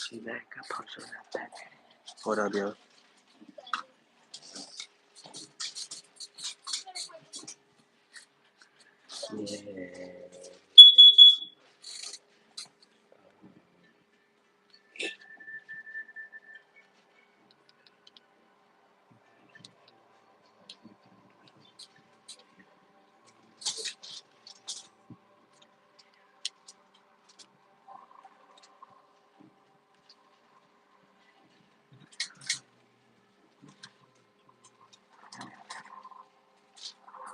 see that. Got punched on that back. Hold up, yo. Yeah.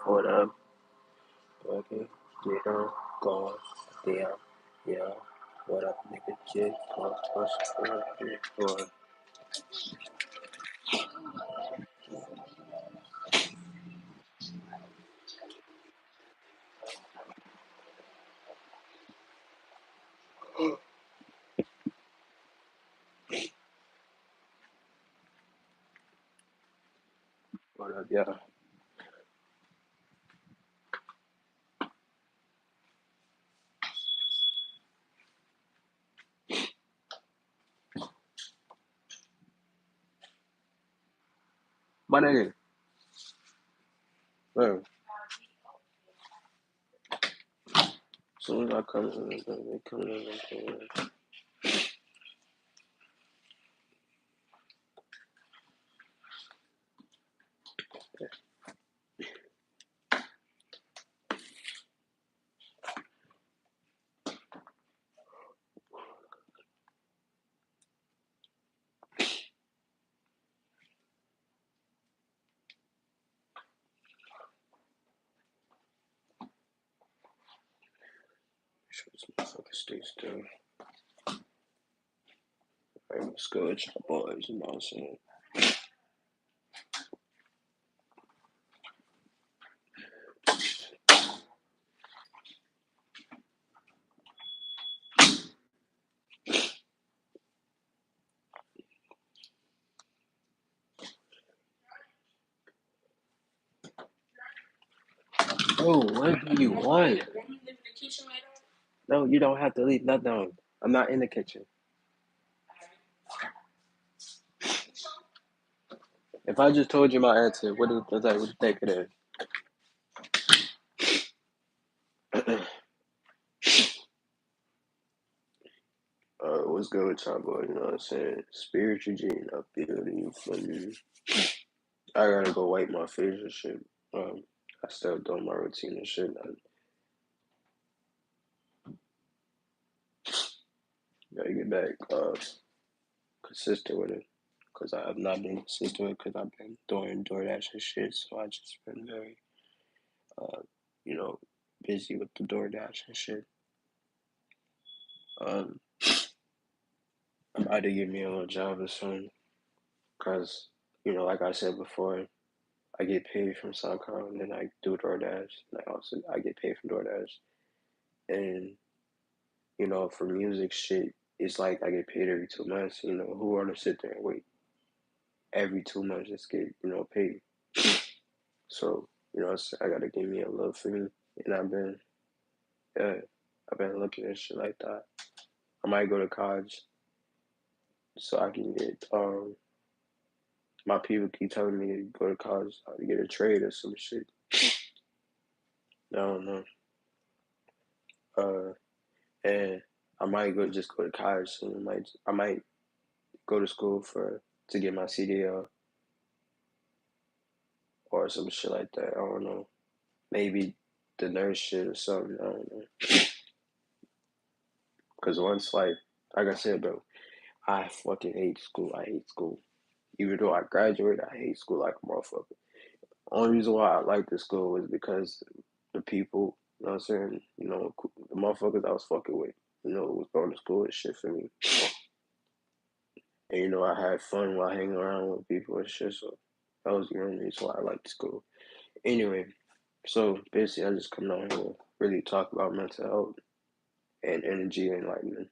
Hold up. Okay. Get on. Go. Damn. Yeah. What up, nigga? Jig. Push. Boy. What up, yeah. My nigga. Bro. As soon as I come in, they come in. Sure this motherfucker stays still. Alright, let's go with your boys, you know what I'm saying? Oh, what do you want? No, you don't have to leave nothing. I'm not in the kitchen. If I just told you my answer, what do you think it is? What's good with y'all, boy? You know what I'm saying? Spiritual gene up there, you feel me? I gotta go wipe my face and shit. I still doing my routine and shit. I gotta get back consistent with it. Because I have not been consistent with it because I've been doing DoorDash and shit. So I just been very, uh, you know, busy with the DoorDash and shit. Um, I'm about to give me a little job or something. Because, like I said before, I get paid from SoundCloud and then I do DoorDash. And I get paid from DoorDash. And, for music shit, it's like I get paid every 2 months. Who wanna sit there and wait every 2 months just get, paid? So, I gotta give me a little fee. And yeah, I've been looking at shit like that. I might go to college so I can get, my people keep telling me to go to college to get a trade or some shit. I don't know. Uh, and I might just go to college soon. I might go to school to get my CDL or some shit like that. I don't know. Maybe the nurse shit or something. I don't know. Cause once like I said, bro, I fucking hate school. I hate school. Even though I graduated, I hate school like a motherfucker. Only reason why I like this school was because the people, you know what I'm saying? The motherfuckers I was fucking with, was going to school and shit for me. And I had fun while hanging around with people and shit, so that was the only reason why I liked school. Anyway, so basically I just come down here really talk about mental health and energy and enlightenment.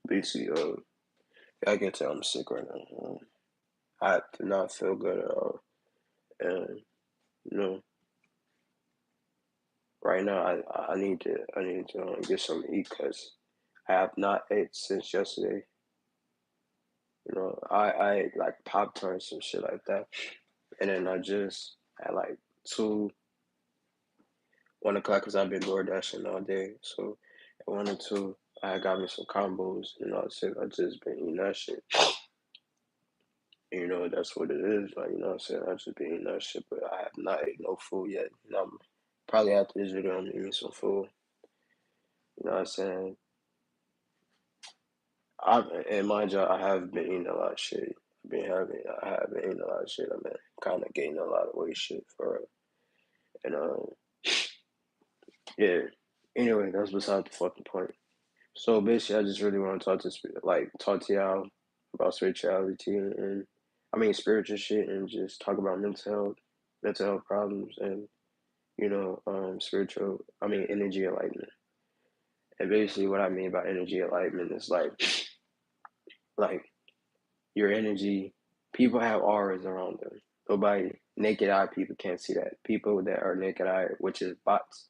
Basically, I can tell I'm sick right now. I do not feel good at all. And you know, right now I need to get something to eat because I have not ate since yesterday. I ate like Pop Tarts and shit like that. And then I just at like 2, 1 o'clock, because I've been door dashing all day. So at 1 or 2, I got me some combos, I just been eating that shit. That's what it is. Like, I just been eating that shit, but I have not ate no food yet. I'm probably after this video, I'm eating some food. You know what I'm saying? In my job, I have been eating a lot of shit. I have been eating a lot of shit. I've been kind of gaining a lot of weight shit for real. And yeah. Anyway, that's beside the fucking point. So basically, I just really want to talk to y'all about spirituality and I mean spiritual shit, and just talk about mental health problems, and energy enlightenment. And basically, what I mean by energy enlightenment is like your energy. People have auras around them. Nobody, naked eye people can't see that. People that are naked eye, which is bots,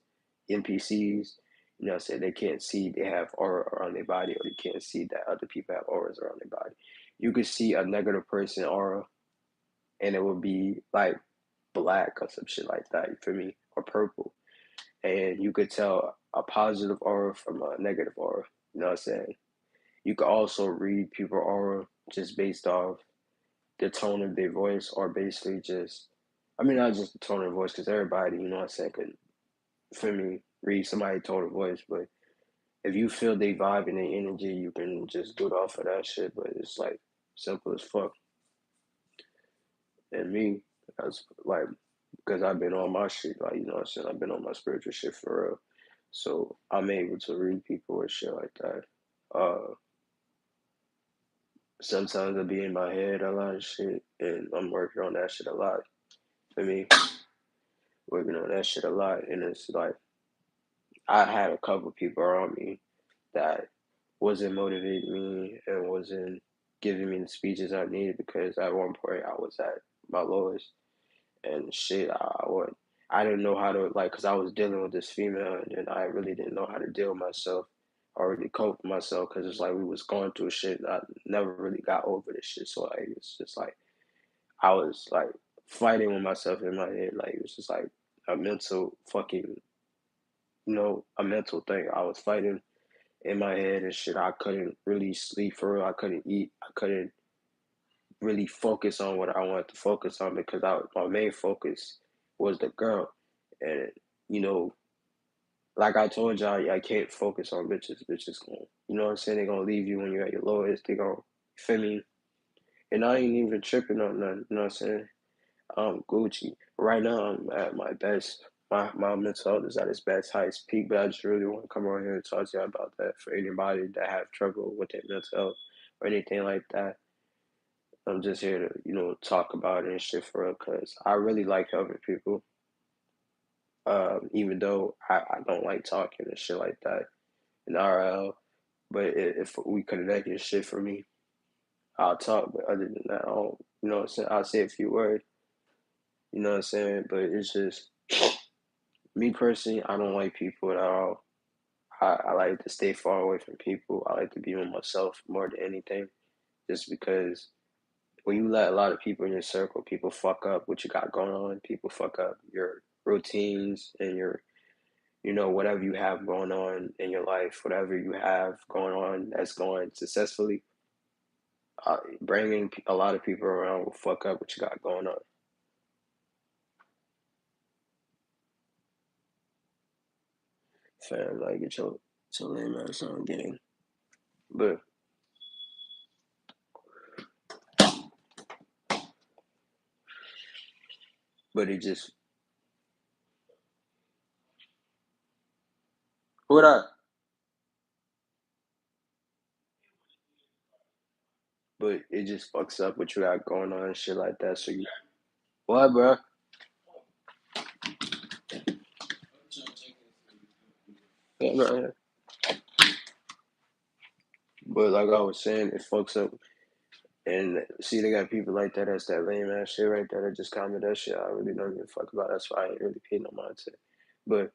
NPCs, they can't see they have aura around their body, or they can't see that other people have auras around their body. You could see a negative person aura, and it would be like black or some shit like that, you feel me? Or purple. And you could tell a positive aura from a negative aura. You know what I'm saying? You could also read people aura just based off the tone of their voice, or basically just, I mean, not just the tone of voice, because everybody, could, for me, read somebody's tone of voice, but if you feel they vibe and their energy, you can just do it off of that shit, but it's like simple as fuck. And me, that's like, because I've been on my shit, like, I've been on my spiritual shit for real. So I'm able to read people and shit like that. Sometimes I be in my head a lot of shit, and I'm working on that shit a lot. For me, working on that shit a lot, and it's like I had a couple people around me that wasn't motivating me and wasn't giving me the speeches I needed, because at one point I was at my lowest, and shit, I didn't know how to, like, because I was dealing with this female, and then I really didn't know how to deal with myself or really cope with myself, because it's like we was going through shit, and I never really got over this shit. So like it's just like I was like fighting with myself in my head. Like it was just like a mental fucking, a mental thing. I was fighting in my head and shit. I couldn't really sleep for real. I couldn't eat. I couldn't really focus on what I wanted to focus on, because my main focus was the girl. And, you know, like I told y'all, I can't focus on bitches. Bitches going, you know what I'm saying? They're going to leave you when you're at your lowest. They're going to, feel me? And I ain't even tripping on nothing, you know what I'm saying? I'm Gucci. Right now, I'm at my best. My mental health is at its best, highest peak, but I just really want to come on here and talk to you about that, for anybody that have trouble with their mental health or anything like that. I'm just here to, talk about it and shit for real, because I really like helping people, even though I don't like talking and shit like that in RL. But if we connect and shit for me, I'll talk. But other than that, I don't, you know what I'm saying? I'll say a few words, you know what I'm saying? But it's just, me personally, I don't like people at all. I like to stay far away from people. I like to be with myself more than anything, just because when you let a lot of people in your circle, people fuck up what you got going on. People fuck up your routines and your, whatever you have going on in your life, whatever you have going on that's going successfully. Bringing a lot of people around will fuck up what you got going on. Fam, like, get your lame ass on game. But it just, what up? But it just fucks up what you got going on and shit like that. So you, what, bro? Yeah, I'm right here. But like I was saying, it fucks up. And see, they got people like that. That's that lame ass shit right there. That just comment that shit. I really don't give a fuck about. That's why I ain't really paying no mind to it. But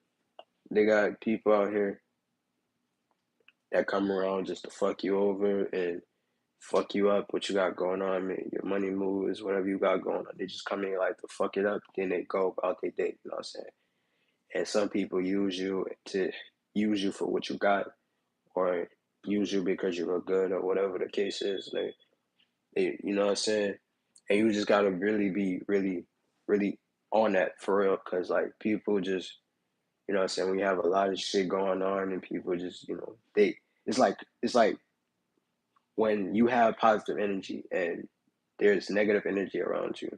they got people out here that come around just to fuck you over and fuck you up, what you got going on, man, your money moves, whatever you got going on. They just come in like to fuck it up, then they go about their day, you know what I'm saying? And some people use you for what you got, or use you because you look good, or whatever the case is. You know what I'm saying? And you just gotta really be really on that for real, cause like people just, you know what I'm saying, when you have a lot of shit going on and people just, it's like when you have positive energy and there's negative energy around you,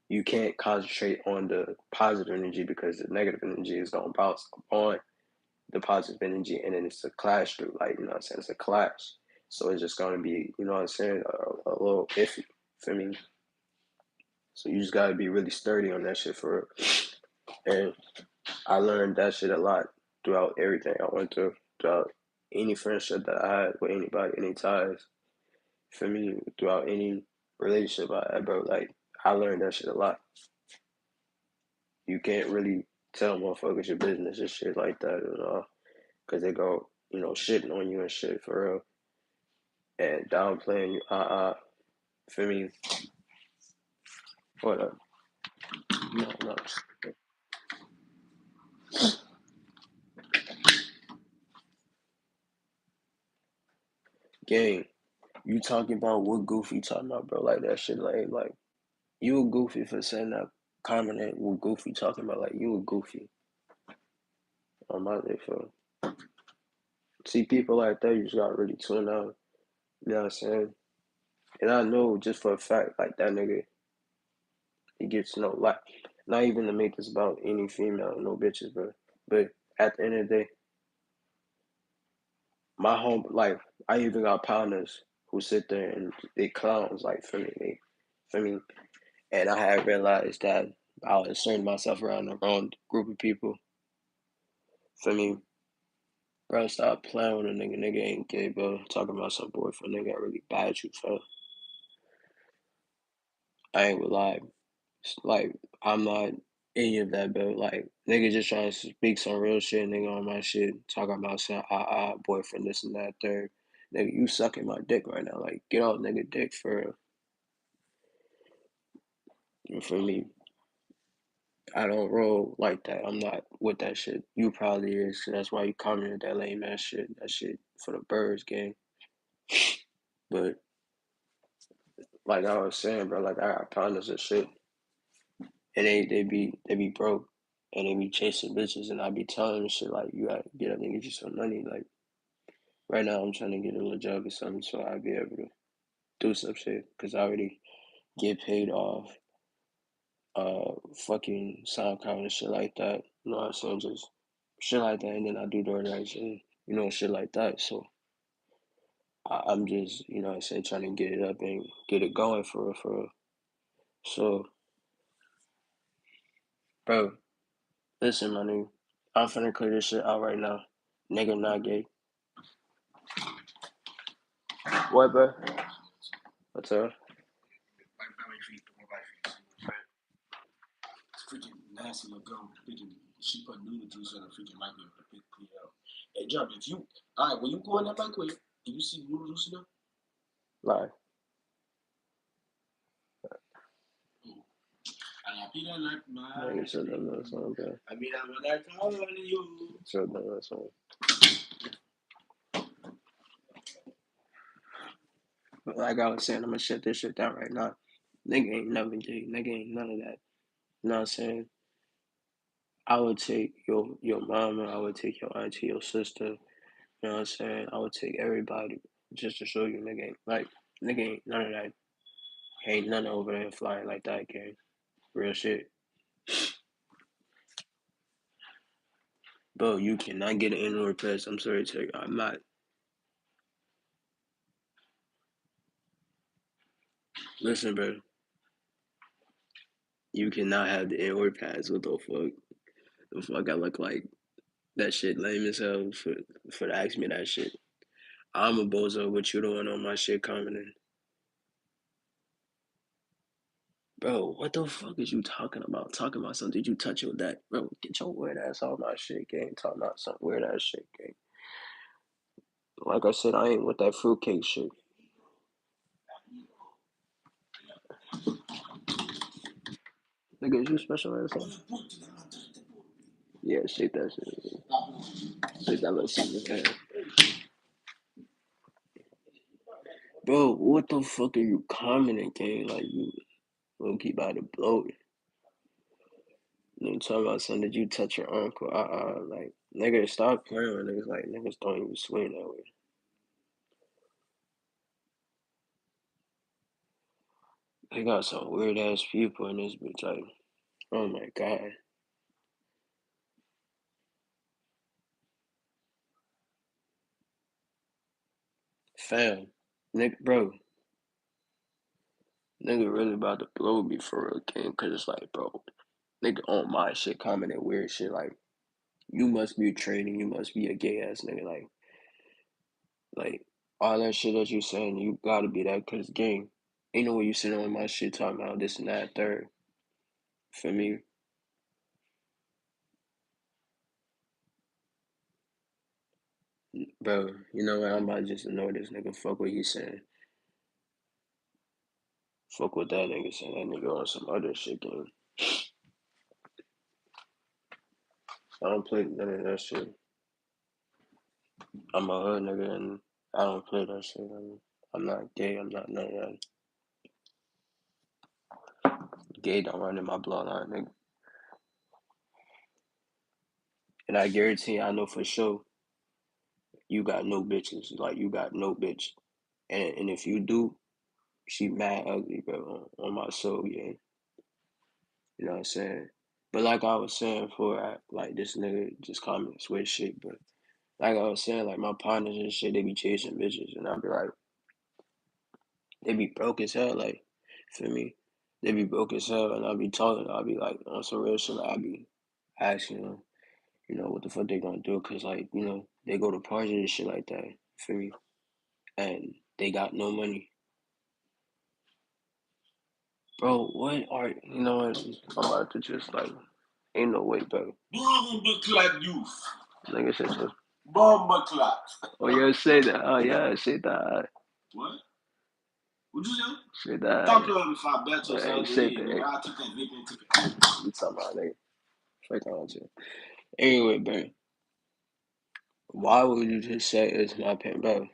you can't concentrate on the positive energy because the negative energy is gonna bounce on the positive energy, and then it's a clash through, like, you know what I'm saying? It's a clash. So it's just gonna be, you know what I'm saying, a little iffy for me. So you just gotta be really sturdy on that shit for real. And I learned that shit a lot throughout everything I went through, throughout any friendship that I had with anybody, any ties. For me, throughout any relationship I had, bro, like, I learned that shit a lot. You can't really tell motherfuckers your business and shit like that at all, because they go, shitting on you and shit for real, and downplaying you. For me, what up? No. Gang, you talking about what Goofy talking about, bro? Like that shit, like you a Goofy for saying that comment at what Goofy talking about. Like you a Goofy on my day for. See people like that, you just gotta really tune out. You know what I'm saying? And I know just for a fact, like that nigga, he gets no like. Not even to make this about any female, no bitches, but at the end of the day, my home, like, I even got partners who sit there and they clowns, like, for me, and I have realized that I was inserting myself around the wrong group of people. For me, bro, stop playing with a nigga. Nigga ain't gay, bro. Talking about some boyfriend, nigga, I really bad you, fella. I ain't gonna lie. Like, I'm not any of that, bro. Like, nigga just trying to speak some real shit, nigga, on my shit. Talking about some, boyfriend, this and that, third. Nigga, you sucking my dick right now. Like, get off nigga dick for real. And for me, I don't roll like that. I'm not with that shit. You probably is, 'cause that's why you commented that lame ass shit. That shit for the birds, gang. But like I was saying, bro, like I got partners and shit, and they be broke, and they be chasing bitches, and I be telling them shit like, you gotta get up and get you some money. Like right now, I'm trying to get a little job or something so I'll be able to do some shit, cause I already get paid off fucking SoundCloud and shit like that. You know what I'm saying? Just shit like that, and then I do DoorDash and shit like that. So I'm just, you know what I'm saying, trying to get it up and get it going for real, for real. So, bro, listen, my nigga, I'm finna clear this shit out right now. Nigga not gay. What, bro? What's up? Freaking nasty little girl. Freaking, she put noodle juice in a freaking microwave to pick clean out. Hey, John, if you, all right, when you go in that microwave, do you see noodle juice in there? Lie. Nigga said that last song, bro. Said that last song. But like I was saying, I'm gonna shut this shit down right now. Nigga ain't never gay. Nigga ain't none of that. You know what I'm saying? I would take your mama, I would take your auntie, your sister, you know what I'm saying? I would take everybody just to show you nigga ain't none of that. Ain't none over there flying like that, gang. Real shit. Bro, you cannot get an inward pass. I'm sorry to you. I'm not. Listen, bro. You cannot have the inward pass. What the fuck? The fuck I look like? That shit lame as hell for to ask me that shit. I'm a bozo, what you doing on my shit commenting? Bro, what the fuck is you talking about? Talking about something? Did you touch it with that? Bro, get your weird ass off my shit, gang. Talking about some weird ass shit, gang. Like I said, I ain't with that fruitcake shit. Nigga, is you special or something? Yeah, shake that shit. Shake that little shit in your hand. Bro, what the fuck are you commenting, gang? Like, you low key about to blow it. You talking about something, did you touch your uncle? Like, nigga, stop playing with niggas. Like, niggas don't even swing that way. They got some weird ass people in this bitch. Like, oh my god. Fam. Nigga, bro, nigga really about to blow me for real, gang. Cause it's like, bro, nigga on my shit commenting weird shit. Like, you must be training, you must be a gay ass nigga. Like, all that shit that you saying, you gotta be that. Cause, gang, ain't no way you sitting on my shit talking about this and that, third. For me, bro, you know what? I'm about to just ignore this nigga. Fuck what he saying. Fuck what that nigga saying. That nigga on some other shit, gang. I don't play none of that shit. I'm a hood nigga and I don't play that shit. I'm not gay. I'm not none of that. Gay don't run in my bloodline, nigga. And I guarantee, I know for sure, you got no bitches. Like, you got no bitch. And if you do, she mad ugly, bro. On my soul, yeah. You know what I'm saying? But like I was saying before, like this nigga just called me switch shit. But like I was saying, like my partners and shit, they be chasing bitches, and I be like, they be broke as hell, like, for me. They be broke as hell, and I be talking, I be like, on some real shit, like, I be asking them, what the fuck they gonna do, cause like, they go to parties and shit like that, for me, and they got no money. Bro, what are, what, I'm about to just, like, ain't no way, bro. Bomba clad youth. Nigga said so. Bomba clad. Oh, yeah, say that. Oh, yeah, say that. What? What you say? Say that. Stop playing with 5 batches. Hey, say that. I took that vape and took it. You talking about, nigga? Fuck on you. Anyway, bro, why would you just say it's my pen, bro?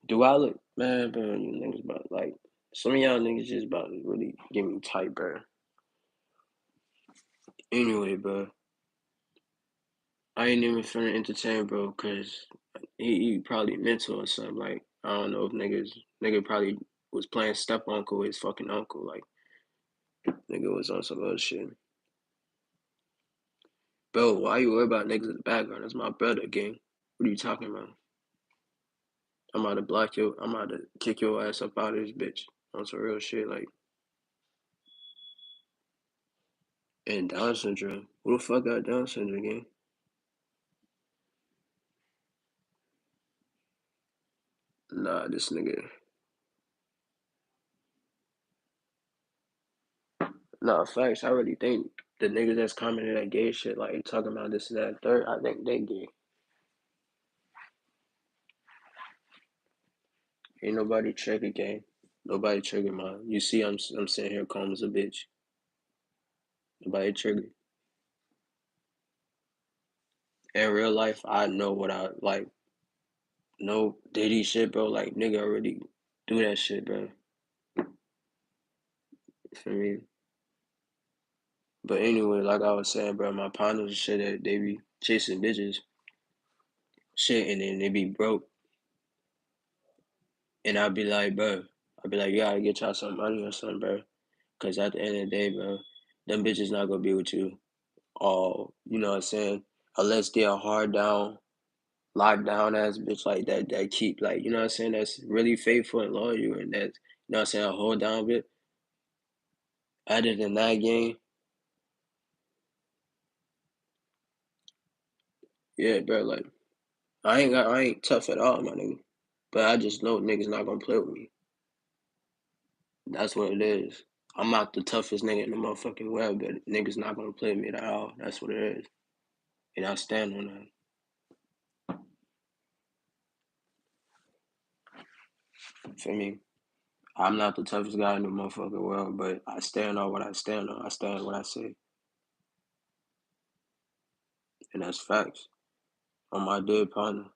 Do I look, man, bro, you niggas about, like, some of y'all niggas just about to really get me tight, bro. Anyway, bro, I ain't even finna entertain, bro, cause he probably mental or something. Like, I don't know if nigga probably was playing step uncle with his fucking uncle. Like, nigga was on some other shit. Bro, why you worry about niggas in the background? That's my brother, gang. What are you talking about? I'm about to block you. I'm about to kick your ass up out of this bitch on some real shit. Like, and Down syndrome. Who the fuck got Down syndrome, gang? Nah, this nigga. Nah, facts. I really think the niggas that's commenting that gay shit, like talking about this and that third, I think they gay. Ain't nobody trigger gang. Nobody trigger mine. You see, I'm sitting here calm as a bitch. Nobody trigger. In real life, I know what I like. No Diddy shit, bro. Like nigga already do that shit, bro. For me. But anyway, like I was saying, bro, my partners and shit, they be chasing bitches, shit, and then they be broke. And I'd be like, bro, you gotta get y'all some money or something, bro. Cause at the end of the day, bro, them bitches not gonna be with you all, you know what I'm saying? Unless they're a hard down, locked down ass bitch like that keep like, you know what I'm saying, that's really faithful and loyal and that's, you know what I'm saying, a hold down bit. Other than that game, yeah, bro, like I ain't tough at all, my nigga. But I just know niggas not gonna play with me. That's what it is. I'm not the toughest nigga in the motherfucking web, but niggas not gonna play with me at all. That's what it is. And I stand on that. For me, I'm not the toughest guy in the motherfucking world, but I stand on what I stand on. I stand on what I say, and that's facts. On my dead partner.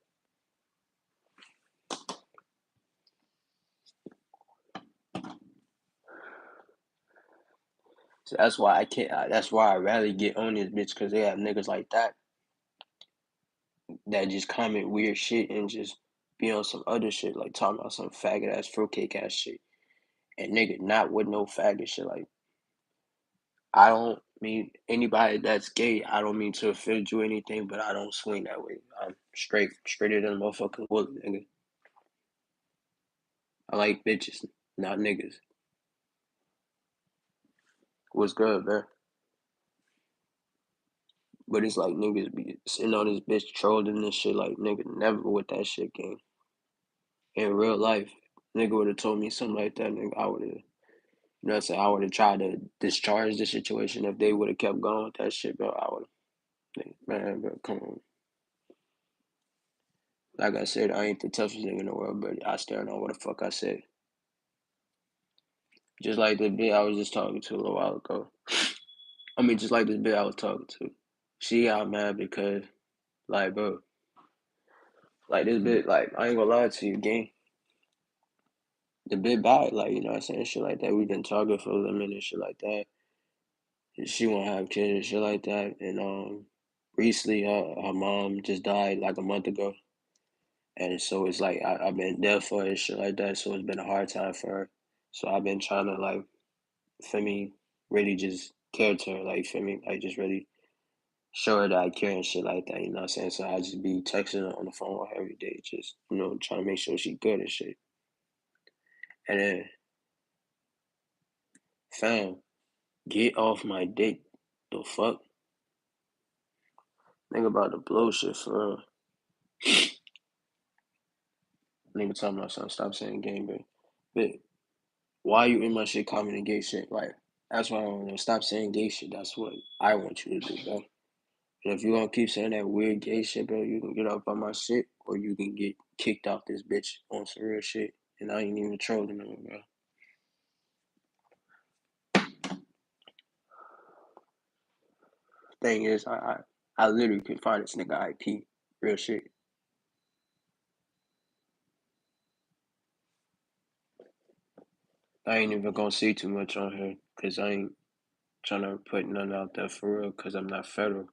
So that's why I can't. That's why I rarely get on this bitch because they have niggas like that just comment weird shit and just be on some other shit, like talking about some faggot ass, fruitcake ass shit. And nigga, not with no faggot shit. Like, I don't mean anybody that's gay, I don't mean to offend you or anything, but I don't swing that way. I'm straighter than a motherfucking bullet, nigga. I like bitches, not niggas. What's good, man? But it's like niggas be sitting on this bitch trolling this shit like nigga never with that shit game. In real life, nigga would have told me something like that, nigga, I would have, you know what I'm saying? I would have tried to discharge the situation if they would have kept going with that shit, bro. I would have, man, bro, come on. Like I said, I ain't the toughest nigga in the world, but I still know what the fuck I said. Just like the bitch I was just talking to a little while ago. I mean, just like this bitch I was talking to. She got mad because, like, bro, like this bitch, like, I ain't gonna lie to you, gang. The bit bad, like, you know what I'm saying? Shit like that. We've been talking for a little minute, shit like that. She won't have kids and shit like that. And recently her mom just died like a month ago. And so it's like I've been there for her and shit like that. So it's been a hard time for her. So I've been trying to like, for me, really just care to her, like for me, like just really show her that I care and shit like that, you know what I'm saying? So I just be texting her on the phone with her every day, just, you know, trying to make sure she good and shit. And then, fam, get off my dick. The fuck? Think about the bullshit for real. Nigga talking about something, stop saying game, but why you in my shit commenting gay shit? Like, that's why I don't know. Stop saying gay shit. That's what I want you to do, bro. And if you gonna keep saying that weird gay shit, bro, you can get off on my shit, or you can get kicked off this bitch on some real shit. And I ain't even trolling them, bro. Thing is, I literally could find this nigga IP, real shit. I ain't even gonna say too much on here, cause I ain't trying to put nothing out there for real, cause I'm not federal.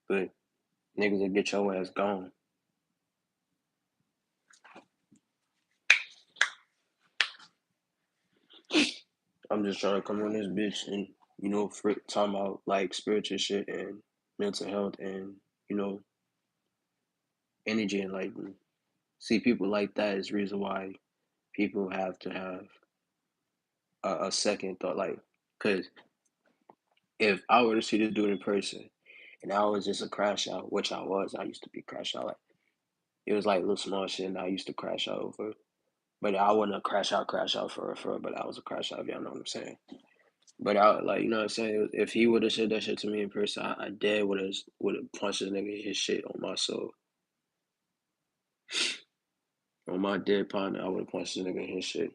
But niggas will get your ass gone. I'm just trying to come on this bitch and, you know, talking about like spiritual shit and mental health and, you know, energy and like see people like that is reason why people have to have a second thought, like, cause if I were to see this dude in person and I was just a crash out, which I used to be crash out, like it was like little small shit and I used to crash out over, but I wasn't a crash out for her, but I was a crash out, if y'all know what I'm saying. But I like, you know what I'm saying? If he would have said that shit to me in person, I dead would have punched this nigga in his shit on my soul. On my dead partner, I would have punched this nigga in his shit.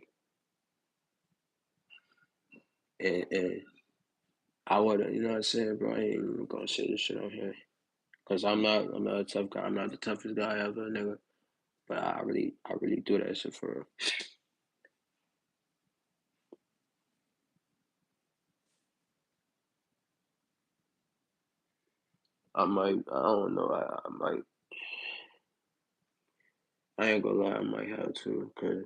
And I would have, you know what I'm saying, bro? I ain't even gonna say this shit on here. Cause I'm not a tough guy. I'm not the toughest guy ever, nigga. But I really do that shit for real. I don't know, I might, I ain't gonna lie, I might have to, cause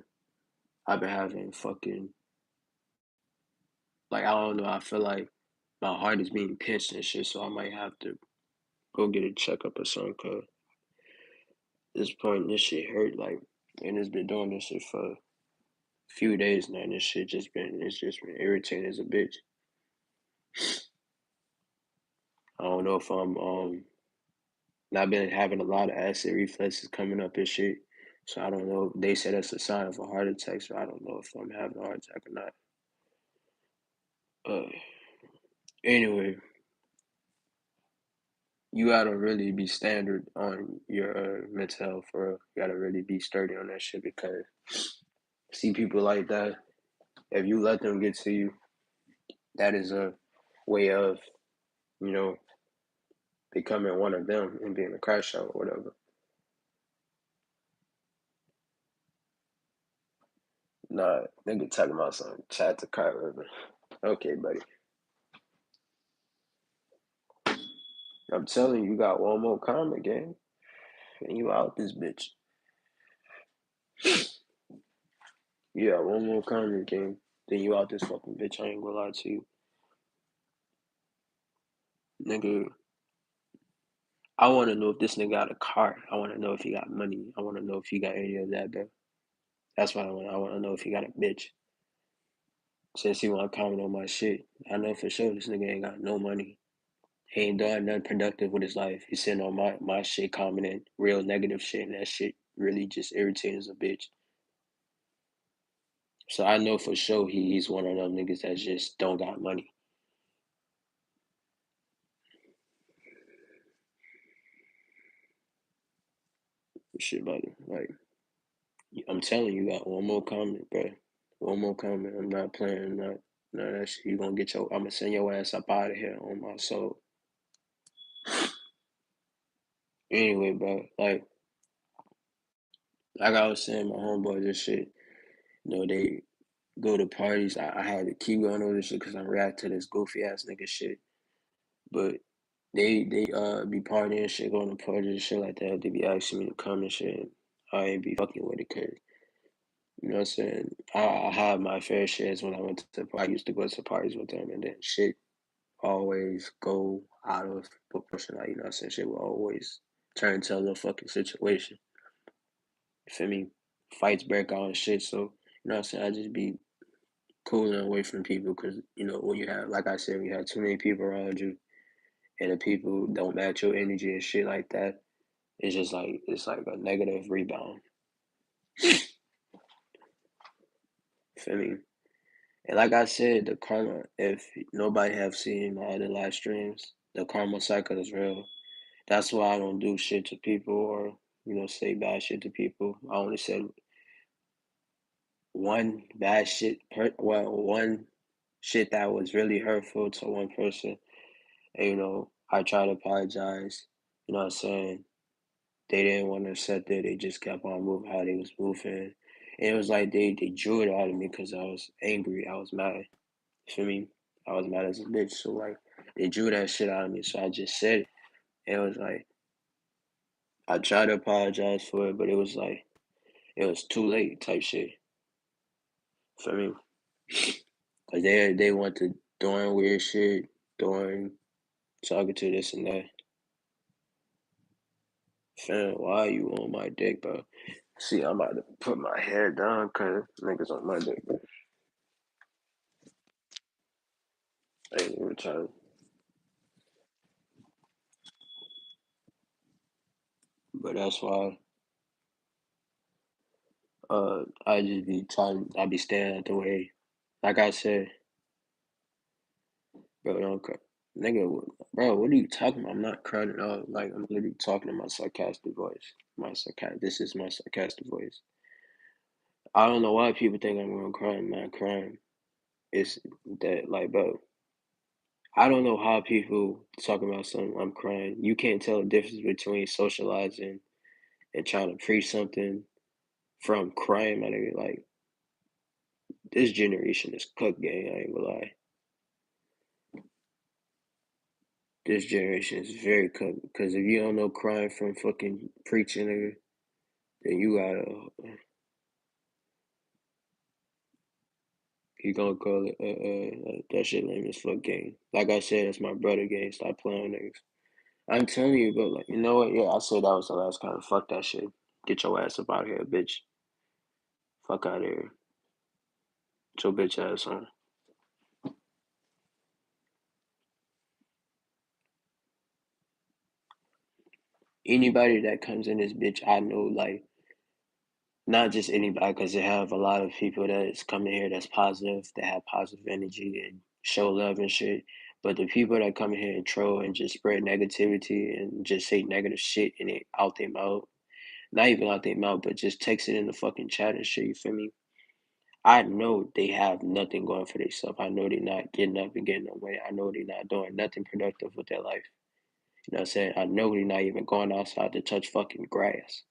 I've been having fucking, like, I don't know, I feel like my heart is being pinched and shit, so I might have to go get a checkup or something, cause this point, this shit hurt, like, and it's been doing this shit for a few days now, and this shit it's just been irritating as a bitch. I don't know if I'm, and I've been having a lot of acid reflexes coming up and shit, so I don't know, they said that's a sign of a heart attack, so I don't know if I'm having a heart attack or not. Uh, anyway, you gotta really be standard on your mental health, for real. You gotta really be sturdy on that shit because See people like that, if you let them get to you, that is a way of, you know, becoming one of them and being a crash out or whatever. Nah, nigga talking about some chat to Kai River. Okay, buddy. I'm telling you, you got one more comment, gang, and you out this bitch. You got one more comment, gang, then you out this fucking bitch. I ain't gonna lie to you. Nigga, I wanna know if this nigga got a car. I wanna know if he got money. I wanna know if he got any of that, bro. That's what I want. I wanna know if he got a bitch. Since he wanna comment on my shit, I know for sure this nigga ain't got no money. He ain't doing nothing productive with his life. He's sitting on my shit, commenting real negative shit, and that shit really just irritating as a bitch. So I know for sure he's one of them niggas that just don't got money. Shit, buddy. Like, I'm telling you, got one more comment, bro. One more comment. I'm not playing. Not none of that shit. You gonna get your? I'm gonna send your ass up out of here on my soul. Anyway, bro. Like I was saying, my homeboys and shit. You know, they go to parties. I had to keep going over this shit because I'm reacting to this goofy ass nigga shit. But they be partying and shit, going to parties and shit like that. They be asking me to come and shit. I ain't be fucking with it, cause you know what I'm saying. I had my fair shares when I went to. I used to go to parties with them, and then shit always go out of proportion. Like, you know what I'm saying, shit will always turn into a little fucking situation. You feel me? Fights break out and shit. So you know what I'm saying. I just be cooling away from people because you know when you have, like I said, when you have too many people around you, and the people don't match your energy and shit like that. It's just like it's like a negative rebound. Feel me? And like I said, the karma. If nobody have seen my other live streams, the karma cycle is real. That's why I don't do shit to people or say bad shit to people. I only said one bad shit. One shit that was really hurtful to one person. And I try to apologize. You know what I'm saying? They didn't want to accept it. They just kept on moving how they was moving. And it was like they drew it out of me because I was angry. I was mad. You feel me? I was mad as a bitch. So like they drew that shit out of me. So I just said it. And it was like I tried to apologize for it, but it was like it was too late type shit. For me. Cause they went to doing weird shit, doing talking to this and that. Fam, why you on my dick, bro? See, I'm about to put my hair down cause niggas on my dick, bro. I ain't even trying. But that's why I just be trying. I be staying out the way. Like I said, bro, don't cry. Nigga, bro, what are you talking about? I'm not crying at all. Like, I'm literally talking in my sarcastic voice. This is my sarcastic voice. I don't know why people think I'm gonna cry. I'm not crying. It's that, like, bro, I don't know how people talking about something. I'm crying. You can't tell the difference between socializing and trying to preach something from crying. My nigga, like, this generation is cooked, gang. I ain't gonna lie. This generation is very cooked. Because if you don't know crying from fucking preaching, nigga, then you gonna call it, that shit lame as fuck, gang. Like I said, it's my brother, gang. Stop playing, niggas. I'm telling you, but like, you know what? Yeah, I said that was the last kind. Fuck that shit. Get your ass up out of here, bitch. Fuck out of here. Get your bitch ass on. Anybody that comes in this bitch, I know, like, not just anybody, because they have a lot of people that's coming here that's positive, that have positive energy and show love and shit. But the people that come in here and troll and just spread negativity and just say negative shit in it out their mouth, not even out their mouth, but just text it in the fucking chat and shit. You feel me? I know they have nothing going for themselves. I know they're not getting up and getting no money. I know they're not doing nothing productive with their life. You know what I'm saying? I know they're not even going outside to touch fucking grass.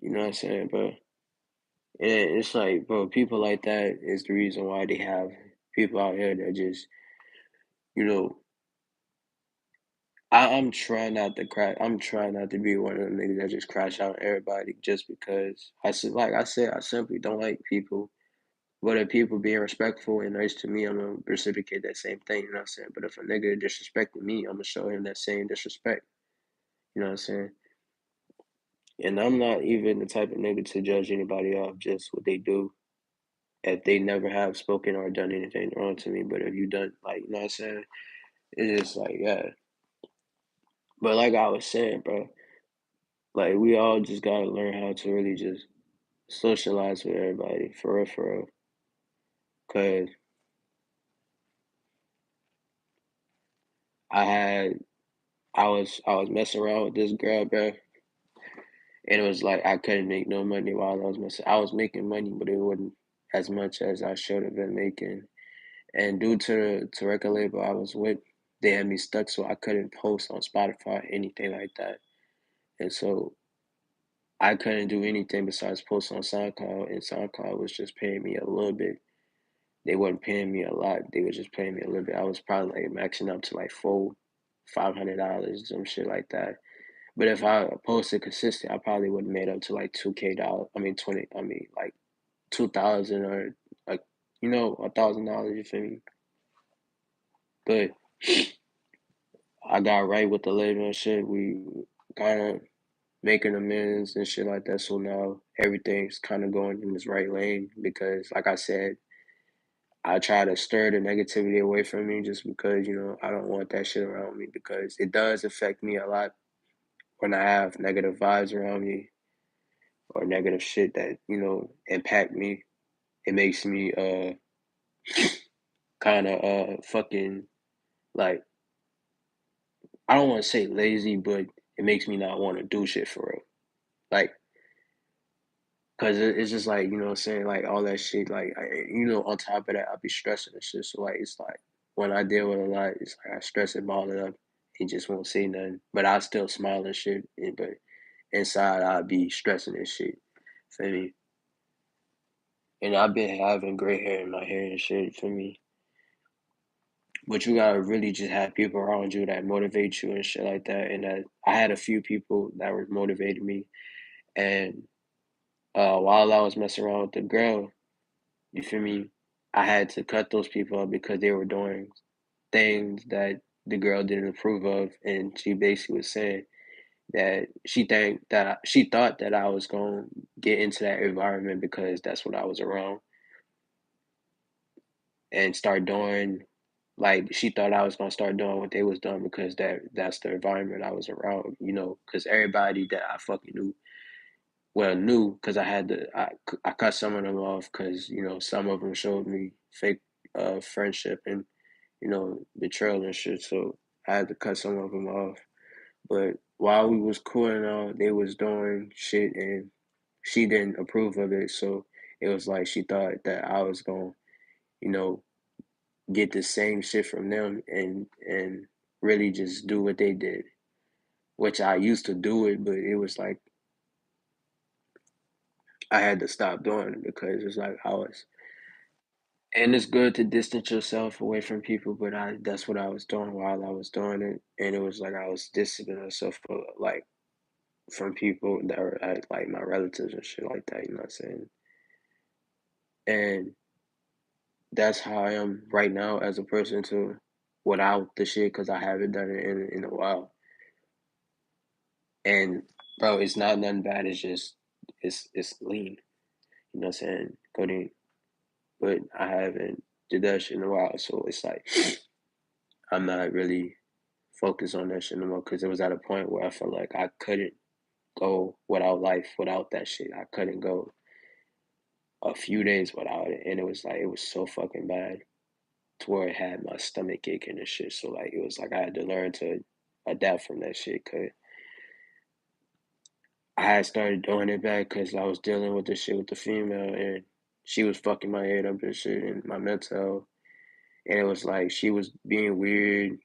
You know what I'm saying? But it's like, bro, people like that is the reason why they have people out here that just, you know, I'm trying not to crash. I'm trying not to be one of them niggas that just crash out on everybody just because like I said, I simply don't like people. But if people being respectful and nice to me, I'm gonna reciprocate that same thing. You know what I'm saying? But if a nigga disrespecting me, I'm gonna show him that same disrespect. You know what I'm saying? And I'm not even the type of nigga to judge anybody off just what they do if they never have spoken or done anything wrong to me. But if you done, like, you know what I'm saying? It's just like, yeah. But like I was saying, bro, like we all just gotta learn how to really just socialize with everybody, for real, for real. Cause I had, I was messing around with this girl, bro, and it was like I couldn't make no money while I was messing. I was making money, but it wasn't as much as I should have been making. And due to the record label I was with, they had me stuck, so I couldn't post on Spotify, anything like that. And so I couldn't do anything besides post on SoundCloud, and SoundCloud was just paying me a little bit. They wasn't paying me a lot. They were just paying me a little bit. I was probably like maxing up to like $500, some shit like that. But if I posted consistent, I probably would have made up to like $2K. I mean 20. I mean like 2,000 or like $1,000. You feel me? But I got right with the label and shit. We kind of making amends and shit like that. So now everything's kind of going in this right lane because, like I said, I try to stir the negativity away from me just because, I don't want that shit around me because it does affect me a lot when I have negative vibes around me or negative shit that, impact me. It makes me kind of fucking like, I don't want to say lazy, but it makes me not want to do shit for real. Like, cause it's just like, what I'm saying, like all that shit, like, on top of that, I'll be stressing and shit. So like, it's like when I deal with a lot, it's like I stress it, ball it up, and just won't say nothing. But I still smile and shit. But inside, I'll be stressing and shit. For me, and I've been having gray hair in my hair and shit. For me, but you gotta really just have people around you that motivate you and shit like that. And that I had a few people that were motivating me, and while I was messing around with the girl. You feel me? I had to cut those people up because they were doing things that the girl didn't approve of, and she basically was saying that she thought that I was gonna get into that environment because that's what I was around and start doing like she thought I was gonna start doing what they was doing because that's the environment I was around, because everybody that I fucking knew because I cut some of them off because some of them showed me fake friendship and betrayal and shit. So I had to cut some of them off. But while we was cool and all, they was doing shit and she didn't approve of it. So it was like she thought that I was gonna, you know, get the same shit from them and really just do what they did. Which I used to do it, but it was like I had to stop doing it because it's like I was. And it's good to distance yourself away from people, but that's what I was doing while I was doing it, and it was like I was distancing myself like from people that were like my relatives and shit like that. You know what I'm saying? And that's how I am right now as a person too, without the shit, because I haven't done it in a while. And bro, it's not nothing bad. It's just it's lean. You know what I'm saying? Codeine, but I haven't did that shit in a while, so it's like I'm not really focused on that shit no more because it was at a point where I felt like I couldn't go without life without that shit. I couldn't go a few days without it, and it was like it was so fucking bad to where it had my stomach aching and shit. So like it was like I had to learn to adapt from that shit because I had started doing it back because I was dealing with this shit with the female, and she was fucking my head up and shit and my mental health. And it was like she was being weird,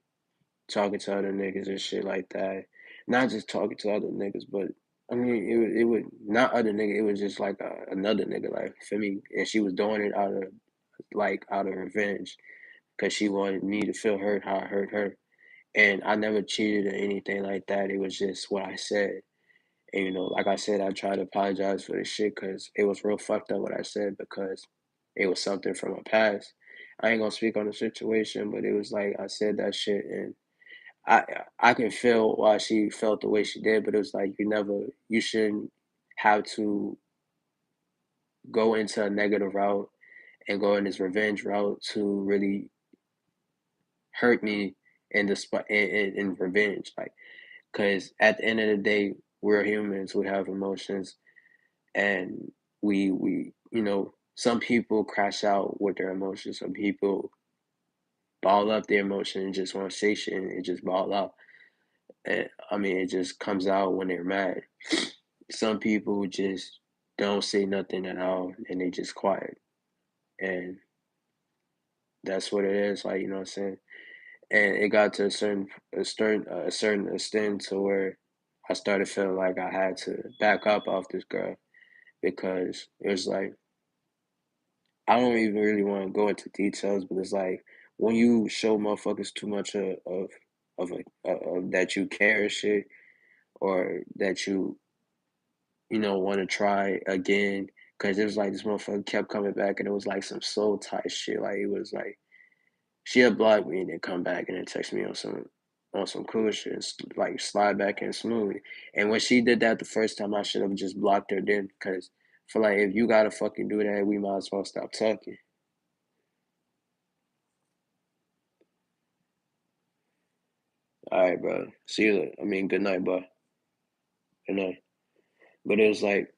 talking to other niggas and shit like that. Not just talking to other niggas, but I mean, it would not other nigga. It was just like another nigga, like for me. And she was doing it out of revenge because she wanted me to feel hurt how I hurt her. And I never cheated or anything like that. It was just what I said. And like I said, I tried to apologize for the shit because it was real fucked up what I said because it was something from my past. I ain't gonna speak on the situation, but it was like I said that shit, and I I can feel why she felt the way she did, but it was like you shouldn't have to go into a negative route and go in this revenge route to really hurt me in the spot in revenge, like because at the end of the day, we're humans, we have emotions, and we some people crash out with their emotions, some people ball up their emotion and just want to say shit and just ball out. And I mean, it just comes out when they're mad. Some people just don't say nothing at all and they just quiet. And that's what it is, like, you know what I'm saying? And it got to a certain extent to where I started feeling like I had to back up off this girl because it was like I don't even really want to go into details, but it's like when you show motherfuckers too much of that you care and shit, or that you want to try again, because it was like this motherfucker kept coming back, and it was like some soul tie shit. Like it was like she had blocked me and then come back and then text me on some cool shit, and like slide back in smoothly. And when she did that the first time, I should have just blocked her then, because for like if you gotta fucking do that, we might as well stop talking. All right, bro. See you. I mean, good night, bro. Good night. But it was like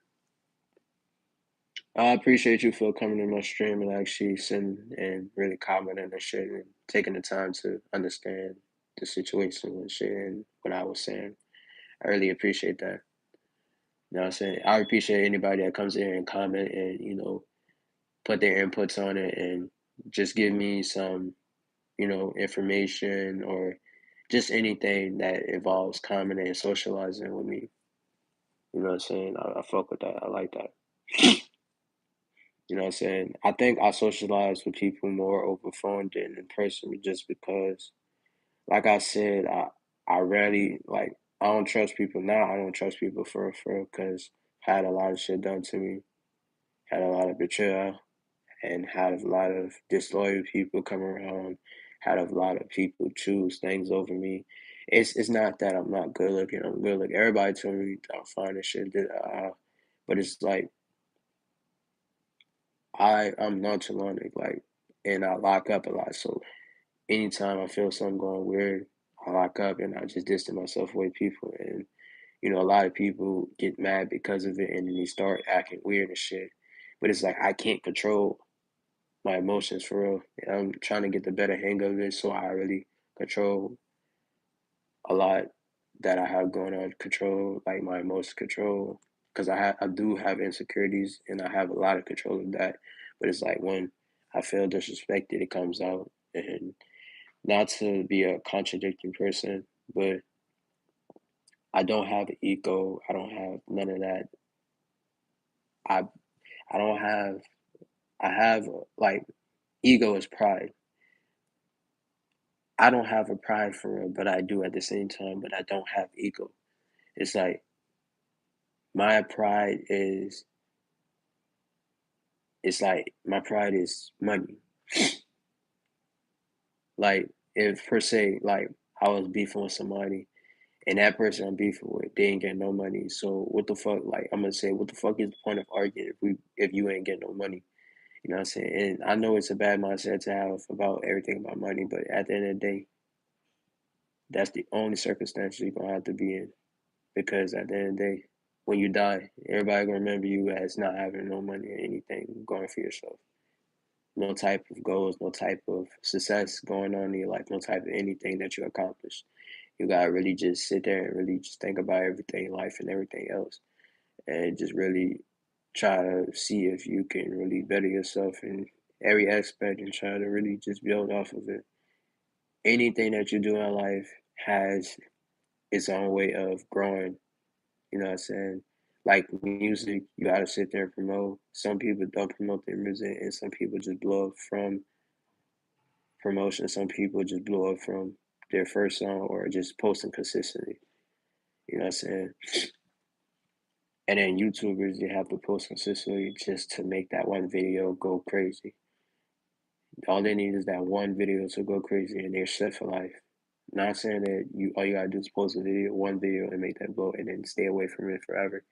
I appreciate you for coming to my stream and actually sitting and really commenting and shit and taking the time to understand the situation and shit and what I was saying. I really appreciate that. You know what I'm saying? I appreciate anybody that comes in and comment and, put their inputs on it and just give me some, information or just anything that involves commenting and socializing with me. You know what I'm saying? I fuck with that. I like that. You know what I'm saying? I think I socialize with people more over phone than in person just because, like I said, I rarely, like, I don't trust people now. I don't trust people for because I had a lot of shit done to me, had a lot of betrayal, and had a lot of disloyal people come around, had a lot of people choose things over me. It's not that I'm not good looking. I'm good looking. Everybody told me I'm fine and shit. But it's like I'm nonchalant, like, and I lock up a lot. So anytime I feel something going weird, I lock up and I just distance myself away people. And a lot of people get mad because of it, and then they start acting weird and shit. But it's like I can't control my emotions for real. And I'm trying to get the better hang of it, so I really control a lot that I have going on. Control like my emotions, control because I do have insecurities, and I have a lot of control of that. But it's like when I feel disrespected, it comes out, and not to be a contradicting person, but I don't have an ego. I don't have none of that. I I don't have. I have like ego is pride. I don't have a pride for real, but I do at the same time. But I don't have ego. It's like my pride is. It's like my pride is money. Like if per se, like I was beefing with somebody, and that person I'm beefing with, they ain't getting no money. So what the fuck? Like I'm gonna say, what the fuck is the point of arguing if you ain't getting no money? You know what I'm saying? And I know it's a bad mindset to have about everything about money, but at the end of the day, that's the only circumstance you're gonna have to be in. Because at the end of the day, when you die, everybody gonna remember you as not having no money or anything going for yourself. No type of goals, no type of success going on in your life, no type of anything that you accomplish. You gotta really just sit there and really just think about everything, life and everything else, and just really try to see if you can really better yourself in every aspect and try to really just build off of it. Anything that you do in life has its own way of growing, you know what I'm saying? Like music, you gotta sit there and promote. Some people don't promote their music and some people just blow up from promotion. Some people just blow up from their first song or just posting consistently. You know what I'm saying? And then YouTubers, they have to post consistently just to make that one video go crazy. All they need is that one video to go crazy and they're set for life. Not saying that you all you gotta do is post a video, one video and make that blow and then stay away from it forever.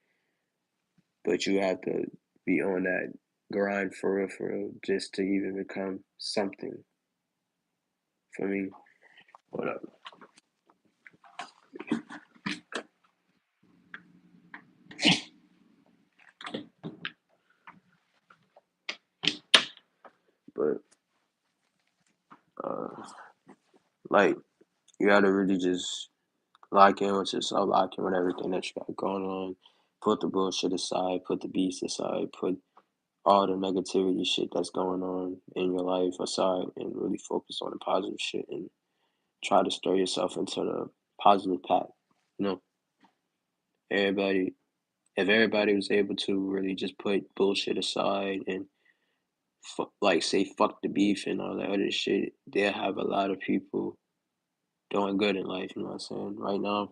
But you have to be on that grind for real, just to even become something for me. Hold up. But uh like you gotta really just lock in with yourself, lock in with everything that you got going on. Put the bullshit aside, put the beats aside, put all the negativity shit that's going on in your life aside and really focus on the positive shit and try to stir yourself into the positive path. You know, everybody, if everybody was able to really just put bullshit aside and like say fuck the beef and all that other shit, they'll have a lot of people doing good in life. You know what I'm saying? Right now,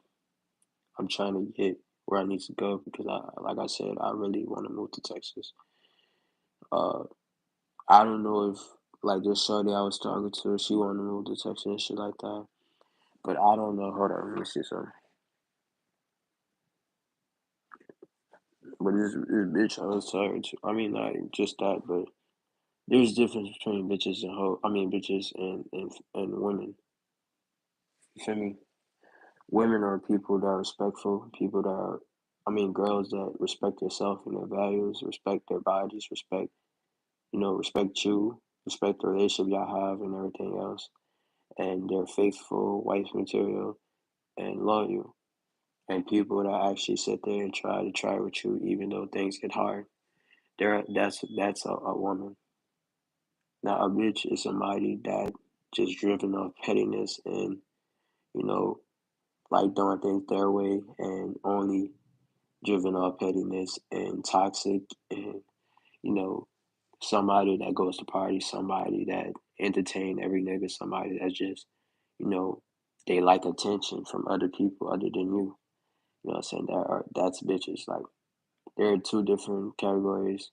I'm trying to get where I need to go because like I said, I really want to move to Texas. Uh, I don't know if like this shorty I was talking to, she wanted to move to Texas and shit like that. But I don't know. Hold on, let me see something. But this bitch I was talking to, I mean, not just that, but there's difference between bitches and hoe. I mean, bitches and women. You feel me? Women are people that are respectful, people that are, I mean, girls that respect themselves and their values, respect their bodies, respect, respect you, respect the relationship y'all have and everything else. And they're faithful, wife material, and loyal. And people that actually sit there and try with you even though things get hard. That's a woman. Now a bitch is somebody that just driven off pettiness and, you know, like doing things their way and only driven off pettiness and toxic and, you know, somebody that goes to parties, somebody that entertain every nigga, somebody that just, you know, they like attention from other people other than you. You know what I'm saying? That's bitches. Like there are two different categories.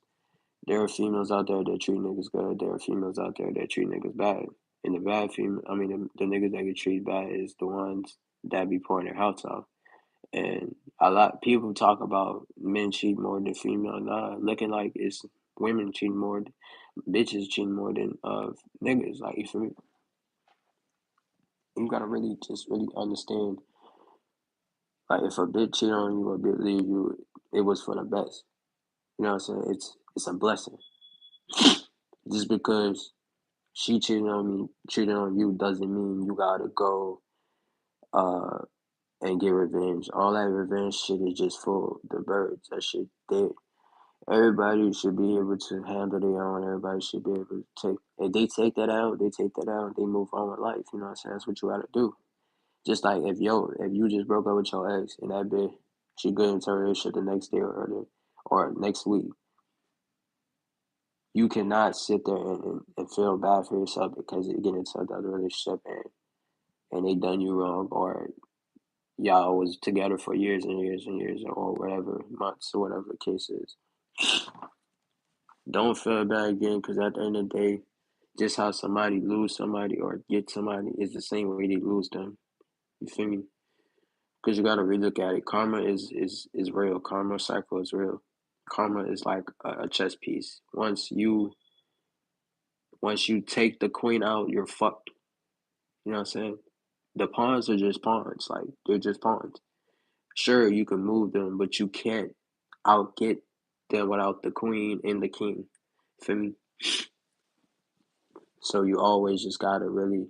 There are females out there that treat niggas good. There are females out there that treat niggas bad. And the bad female, I mean, the niggas that get treated bad is the ones that be pouring their hearts out. And a lot people talk about men cheat more than female. Nah, looking like it's women cheating more, bitches cheating more than niggas. Like you feel me? You gotta really just really understand. Like if a bitch cheat on you or bitch leave you, it was for the best. You know what I'm saying? It's a blessing. Just because she cheating on you doesn't mean you gotta go uh and get revenge. All that revenge shit is just for the birds. That shit dead. Everybody should be able to handle their own. Everybody should be able to take. If they take that out, they take that out. They move on with life. You know what I'm saying? That's what you gotta do. Just like if you just broke up with your ex and that bitch, she good into her shit the next day or next week. You cannot sit there and feel bad for yourself because you get into another relationship and they done you wrong or y'all was together for years and years and years or whatever months or whatever the case is. Don't feel bad again because at the end of the day, just how somebody lose somebody or get somebody is the same way they lose them. You feel me? Because you gotta relook at it. Karma is real. Karma cycle is real. Karma is like a chess piece. Once you take the queen out, you're fucked. You know what I'm saying? The pawns are just pawns. Like they're just pawns. Sure, you can move them, but you can't outget them without the queen and the king. Feel me? So you always just gotta really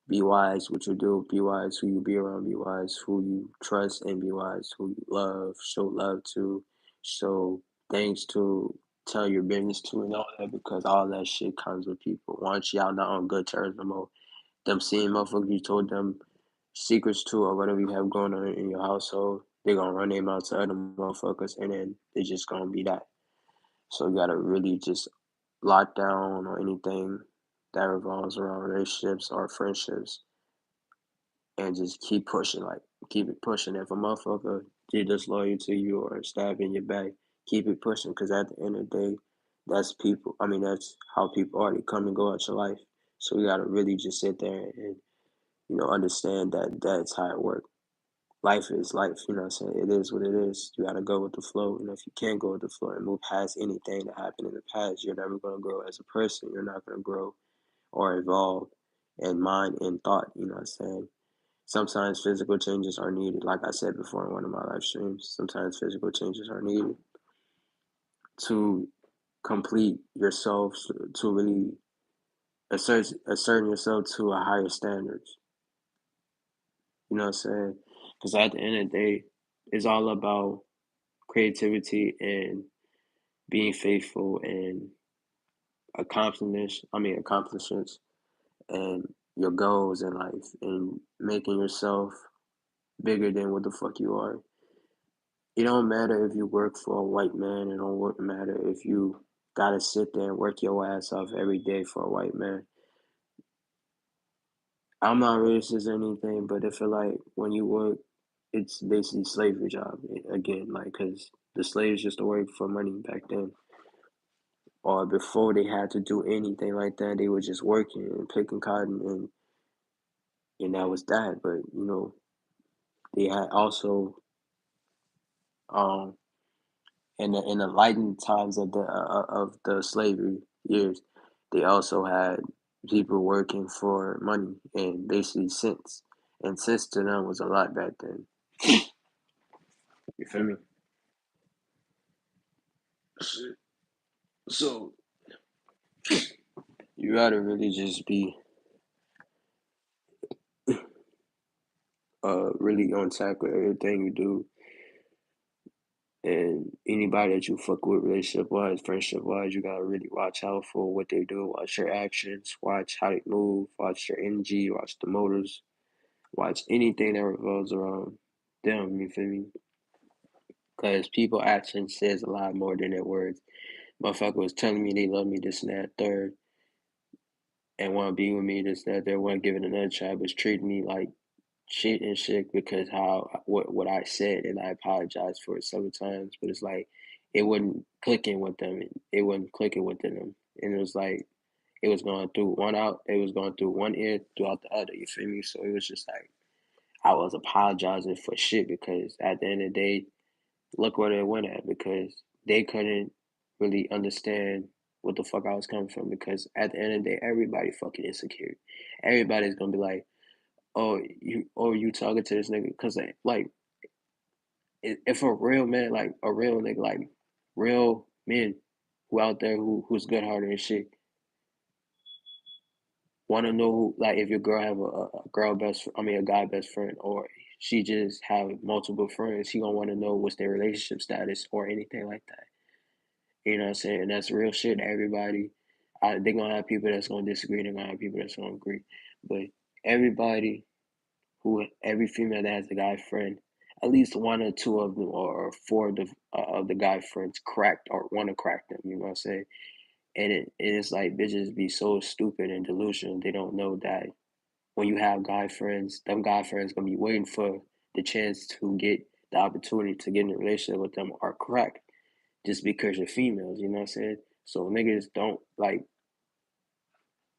be wise what you do, be wise who you be around, be wise who you trust, and be wise who you love, show love to, show. things to tell your business to and all that because all that shit comes with people. Once y'all not on good terms no more, them seeing motherfuckers you told them secrets to or whatever you have going on in your household, they gonna run their mouth to other motherfuckers and then they just gonna be that. So you gotta really just lock down on anything that revolves around relationships or friendships and just keep pushing, like keep it pushing. If a motherfucker get disloyal to you or stab in your back, keep it pushing because at the end of the day, that's people. I mean, that's how people are. They come and go out your life. So you gotta really just sit there and understand that that's how it works. Life is life, you know what I'm saying? It is what it is. You gotta go with the flow. And if you can't go with the flow and move past anything that happened in the past, you're never gonna grow as a person. You're not gonna grow or evolve in mind and thought, you know what I'm saying? Sometimes physical changes are needed. Like I said before in one of my live streams, sometimes physical changes are needed to complete yourself, to really assert yourself to a higher standards. You know what I'm saying? Because at the end of the day, it's all about creativity and being faithful and accomplishments and your goals in life and making yourself bigger than what the fuck you are. It don't matter if you work for a white man. It don't matter if you gotta sit there and work your ass off every day for a white man. I'm not racist or anything, but I feel like when you work, it's basically slavery job again, like because the slaves used to work for money back then, or before they had to do anything like that, they were just working and picking cotton, and that was that. But they had also um in the enlightened times of the slavery years, they also had people working for money and basically cents, and cents to them was a lot back then. You feel me? So you gotta really just be really on track with everything you do, and anybody that you fuck with relationship wise, friendship wise, you gotta really watch out for what they do, watch their actions, watch how they move, watch their energy, watch the motives, watch anything that revolves around them, you feel me? Because people action says a lot more than their words. Motherfucker was telling me they love me, this and that, third, and want to be with me, this, that, third, want to give it another try, but treat me like shit and shit because how what I said, and I apologized for it several times, but it's like it wasn't clicking with them. It wasn't clicking within them, and it was like it was going through one out. It was going through one ear throughout the other. You feel me? So it was just like I was apologizing for shit because at the end of the day, look where they went at because they couldn't really understand what the fuck I was coming from because at the end of the day, everybody fucking insecure. Everybody's gonna be like, you talking to this nigga because like if a real man, like a real nigga, like real men who out there who's good hearted and shit want to know who, like if your girl have a girl best I mean a guy best friend or she just have multiple friends, he gonna want to know what's their relationship status or anything like that. You know what I'm saying? And that's real shit. Everybody, they're gonna have people that's gonna disagree. They're gonna have people that's gonna agree. But everybody every female that has a guy friend, at least one or two of them or four of the guy friends cracked or want to crack them. You know what I'm saying? And it's like bitches be so stupid and delusional. They don't know that when you have guy friends, them guy friends gonna be waiting for the chance to get the opportunity to get in a relationship with them or crack just because you're females. You know what I'm saying? So niggas don't like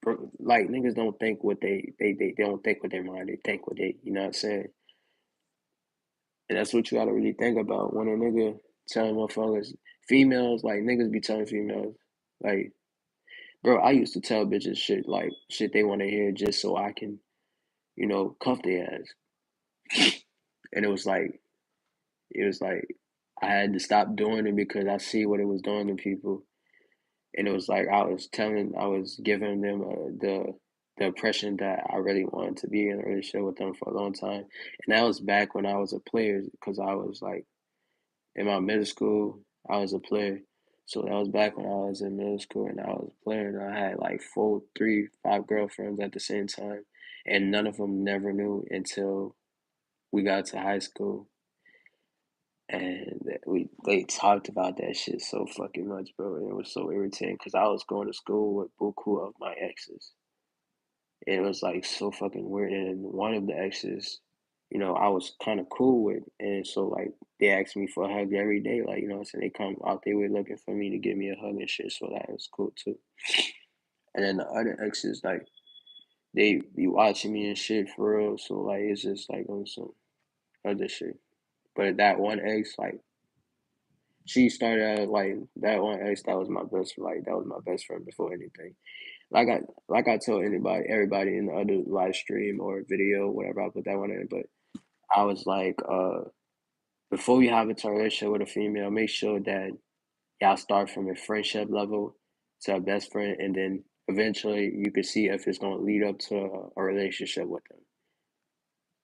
niggas don't think what they don't think with their mind. They think what they, you know what I'm saying? And that's what you gotta really think about when a nigga telling motherfuckers, females, like niggas be telling females, like, bro, I used to tell bitches shit like shit they want to hear just so I can, cuff their ass. And it was like I had to stop doing it because I see what it was doing to people, and it was like I was giving them the impression that I really wanted to be in a relationship with them for a long time, and that was back when I was a player because I was like in my middle school I was a player. So that was back when I was in middle school and I was a player and I had like four, three, five girlfriends at the same time. And none of them never knew until we got to high school. And they talked about that shit so fucking much, bro. And it was so irritating because I was going to school with buku of my exes. It was like so fucking weird. And one of the exes, I was kind of cool with, and so like they asked me for a hug every day, like what I'm saying, they come out they were looking for me to give me a hug and shit. So that was cool too. And then the other exes, like they be watching me and shit for real. So like it's just like on some other shit. But that one ex, like she started out like that one ex that was my best like that was my best friend before anything. Like I told everybody in the other live stream or video, whatever I put that one in, but I was like, before you have a relationship with a female, make sure that y'all start from a friendship level to a best friend, and then eventually you can see if it's gonna lead up to a relationship with them.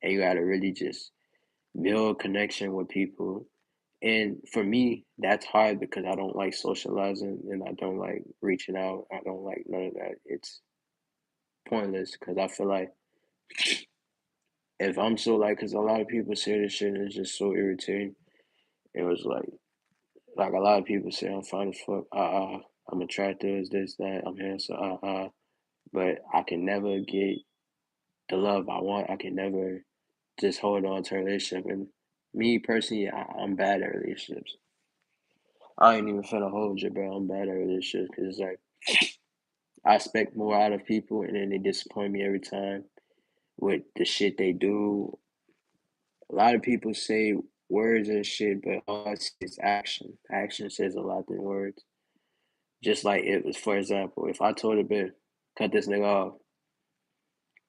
And you gotta really just build connection with people. And for me, that's hard because I don't like socializing and I don't like reaching out. I don't like none of that. It's pointless because I feel like if I'm so like, because a lot of people say this shit and it's just so irritating. It was like a lot of people say I'm fine as fuck. I'm attractive as this, that, I'm handsome, but I can never get the love I want. I can never just hold on to a relationship. And me personally, I'm bad at relationships. I ain't even finna hold you, bro. I'm bad at relationships because it's like I expect more out of people and then they disappoint me every time with the shit they do. A lot of people say words and shit, but all I see is action. Action says a lot than words. Just like it was, for example, if I told a bitch, cut this nigga off,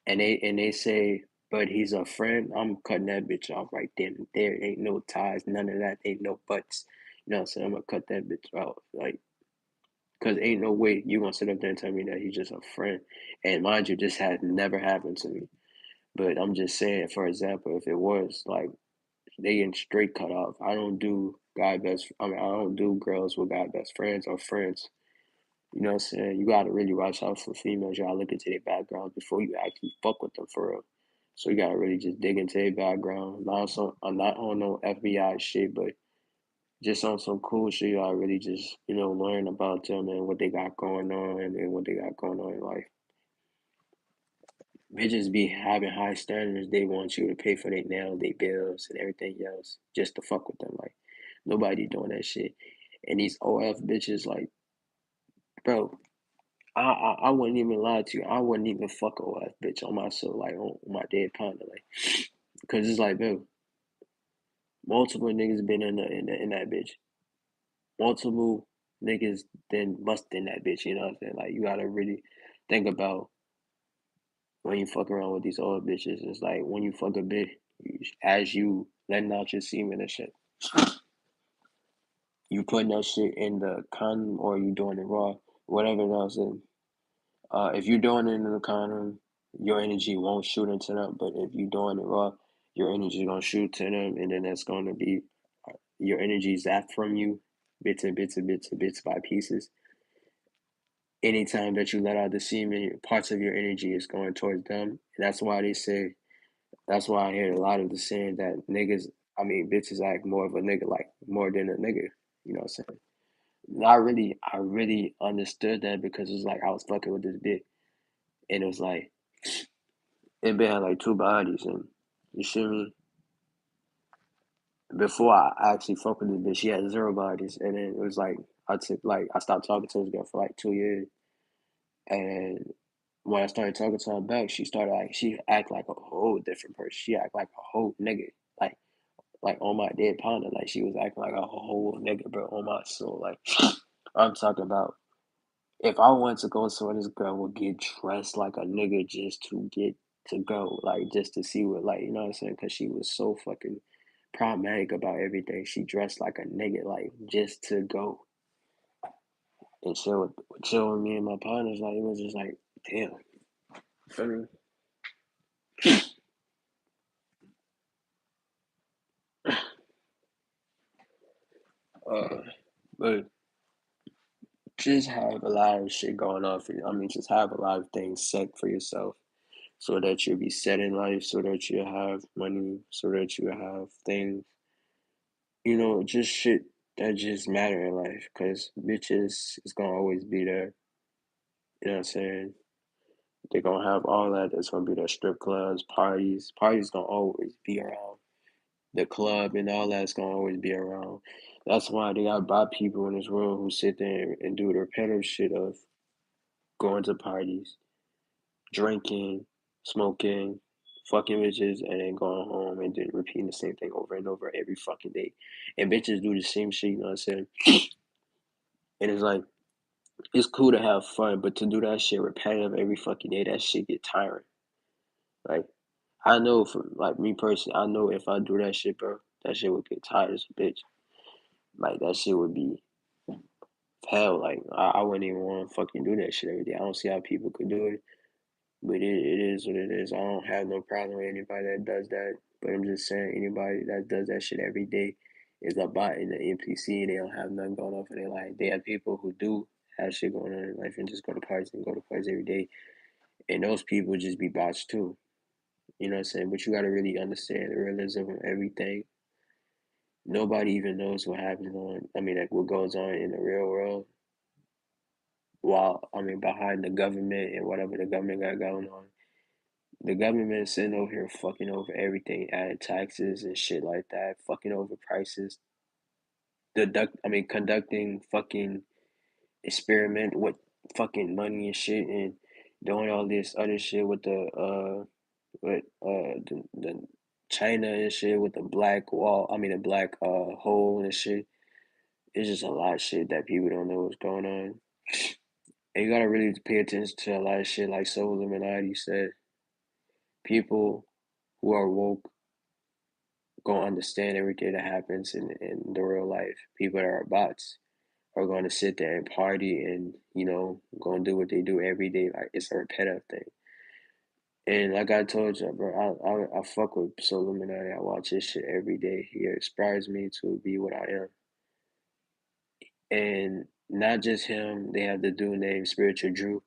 and they say, but he's a friend, I'm cutting that bitch off right then. There ain't no ties, none of that. Ain't no buts. You know what I'm saying? I'm gonna cut that bitch off, like, cause ain't no way you gonna sit up there and tell me that he's just a friend. And mind you, this has never happened to me. But I'm just saying, for example, if it was like they getting straight cut off. I don't do I don't do girls with guy best friends or friends. You know what I'm saying? You gotta really watch out for females. You gotta look into their backgrounds before you actually fuck with them for real. So you gotta really just dig into their background. I'm not on no FBI shit, but just on some cool shit. You gotta really just learn about them and what they got going on and what they got going on in life. Bitches be having high standards. They want you to pay for their nails, their bills, and everything else just to fuck with them. Like nobody doing that shit. And these OF bitches, like, bro, I wouldn't even lie to you. I wouldn't even fuck a OF bitch on my soul, like on my dead partner, like, cause it's like, bro, multiple niggas been in that bitch. Multiple niggas then bust in that bitch. You know what I'm saying? Like you gotta really think about when you fuck around with these old bitches. It's like when you fuck a bitch, as you letting out your semen and shit, you putting that shit in the condom or you doing it raw, whatever else. And if you're doing it in the condom, your energy won't shoot into them. But if you're doing it raw, your energy gonna shoot to them, and then that's gonna be your energy zapped from you, bits and bits and bits and bits by pieces. Anytime that you let out the semen, parts of your energy is going towards them. And that's why they say that's why I hear a lot of the saying that bitches act more of a nigga, like more than a nigga. You know what I'm saying? I really understood that because it's like I was fucking with this bitch, and it was like it been had like two bodies, and you see me. Before I actually fucked with this bitch, she had zero bodies, and then it was like I stopped talking to this girl for like 2 years, and when I started talking to her back, she act like a whole different person. She act like a whole nigga, like on my dead partner, like she was acting like a whole nigga, bro, on my soul. Like I'm talking about if I wanted to go somewhere, this girl would get dressed like a nigga just to get to go, like just to see what, like, you know what I'm saying? Because she was so fucking pragmatic about everything. She dressed like a nigga, like just to go and chill with me and my partners. Like it was just like, damn. I mean, uh, but just have a lot of shit going on for you. I mean, just have a lot of things set for yourself so that you'll be set in life, so that you have money, so that you have things, just shit that just matter in life. Cause bitches is gonna always be there. You know what I'm saying? They're gonna have all that. There's gonna be there strip clubs, parties. Parties gonna always be around. The club and all that's gonna always be around. That's why they got bad people in this world who sit there and do the repetitive shit of going to parties, drinking, smoking, fucking bitches, and then going home and then repeating the same thing over and over every fucking day. And bitches do the same shit, you know what I'm saying? And it's like, it's cool to have fun, but to do that shit repetitive every fucking day, that shit get tiring. Like, I know for like me personally, I know if I do that shit, bro, that shit would get tired as a bitch. Like that shit would be hell. Like I wouldn't even want to fucking do that shit every day. I don't see how people could do it. But it is what it is. I don't have no problem with anybody that does that. But I'm just saying, anybody that does that shit every day is a bot in the NPC. They don't have nothing going on for their life. They have people who do have shit going on in their life and just go to parties and go to parties every day. And those people just be bots too. You know what I'm saying? But you got to really understand the realism of everything. Nobody even knows what happens like what goes on in the real world behind the government and whatever the government got going on. The government sitting over here fucking over everything, adding taxes and shit like that, fucking over prices, conducting fucking experiment with fucking money and shit, and doing all this other shit with the China and shit with the black wall. The black hole and shit. It's just a lot of shit that people don't know what's going on. And you gotta really pay attention to a lot of shit, like Soul Illuminati said. People who are woke gonna understand everything that happens in the real life. People that are bots are going to sit there and party and gonna do what they do every day. Like it's a repetitive thing. And like I told you, bro, I fuck with Soul Illuminati. I watch his shit every day. He inspires me to be what I am. And not just him, they have the dude named Spiritual Drew.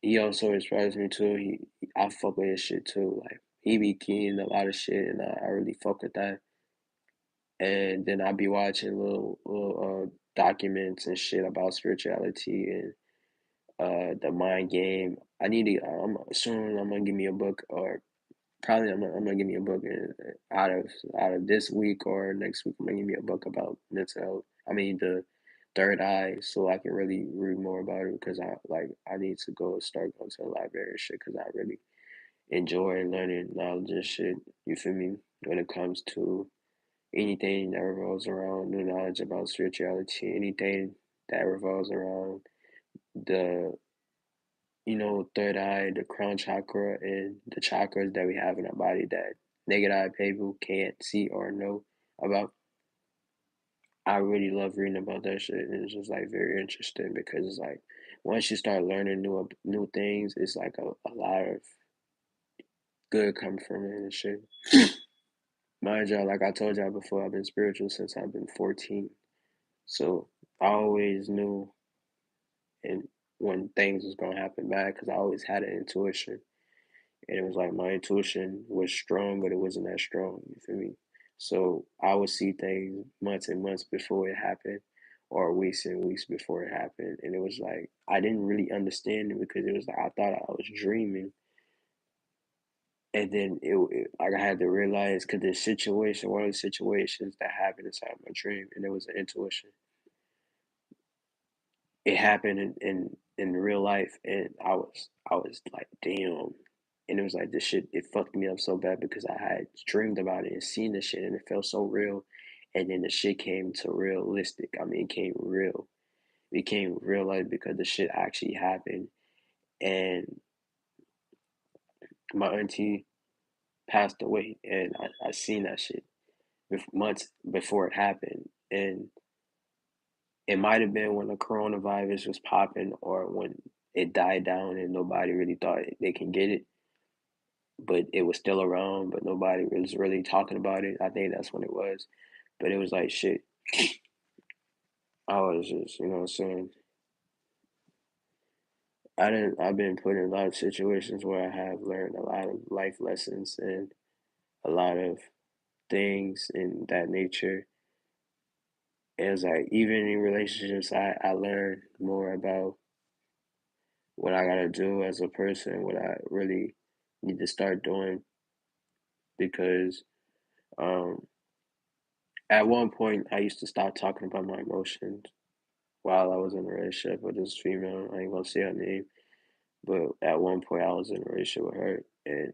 He also inspires me too. I fuck with his shit too. Like he be keying a lot of shit, and I really fuck with that. And then I'll be watching little documents and shit about spirituality and the mind game. I need to. Soon I'm gonna give me a book, or probably I'm gonna give me a book out of this week or next week. I'm gonna give me a book about mental health. The third eye, so I can really read more about it because I need to start going to the library and shit because I really enjoy learning knowledge and shit. You feel me? When it comes to anything that revolves around new knowledge about spirituality, anything that revolves around the third eye, the crown chakra, and the chakras that we have in our body that naked eye people can't see or know about. I really love reading about that shit, and it's just like very interesting because it's like once you start learning new things, it's like a lot of good coming from it and shit. Mind y'all, like I told y'all before, I've been spiritual since I've been 14. So I always knew and when things was gonna happen bad because I always had an intuition. And it was like my intuition was strong, but it wasn't that strong. You feel me? So I would see things months and months before it happened, or weeks and weeks before it happened. And it was like I didn't really understand it because it was like I thought I was dreaming. And then like I had to realize because one of the situations that happened inside my dream, and it was an intuition. It happened in real life, and I was like, damn. And it was like this shit. It fucked me up so bad because I had dreamed about it and seen the shit, and it felt so real. And then the shit came to realistic. It came real. It became real life because the shit actually happened. And my auntie passed away, and I seen that shit months before it happened. And it might have been when the coronavirus was popping or when it died down and nobody really thought they can get it, but it was still around, but nobody was really talking about it. I think that's when it was. But it was like shit. I was just, you know what I'm saying? I've been put in a lot of situations where I have learned a lot of life lessons and a lot of things in that nature. And it's like, even in relationships, I learned more about what I gotta do as a person, what I really need to start doing because um, at one point I used to stop talking about my emotions while I was in a relationship with this female. I ain't gonna say her name, but at one point I was in a relationship with her, and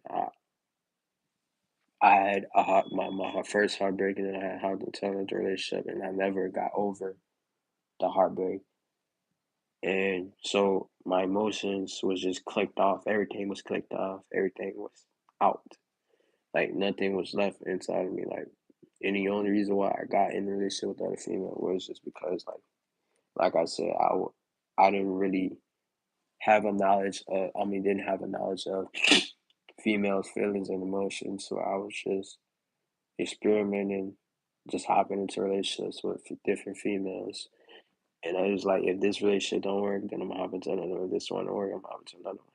I had my first heartbreak, and then I had how to tell the relationship, and I never got over the heartbreak, and so my emotions was just clicked off. Everything was clicked off. Everything was out. Like nothing was left inside of me. And the only reason why I got in a relationship with the other female was just because, like I said, I didn't really have a knowledge of. I mean, didn't have a knowledge of females' feelings and emotions. So I was just experimenting, just hopping into relationships with different females. And I was like, if this relationship don't work, then I'm gonna hop into another one. If this one don't work, I'm hopping to another one.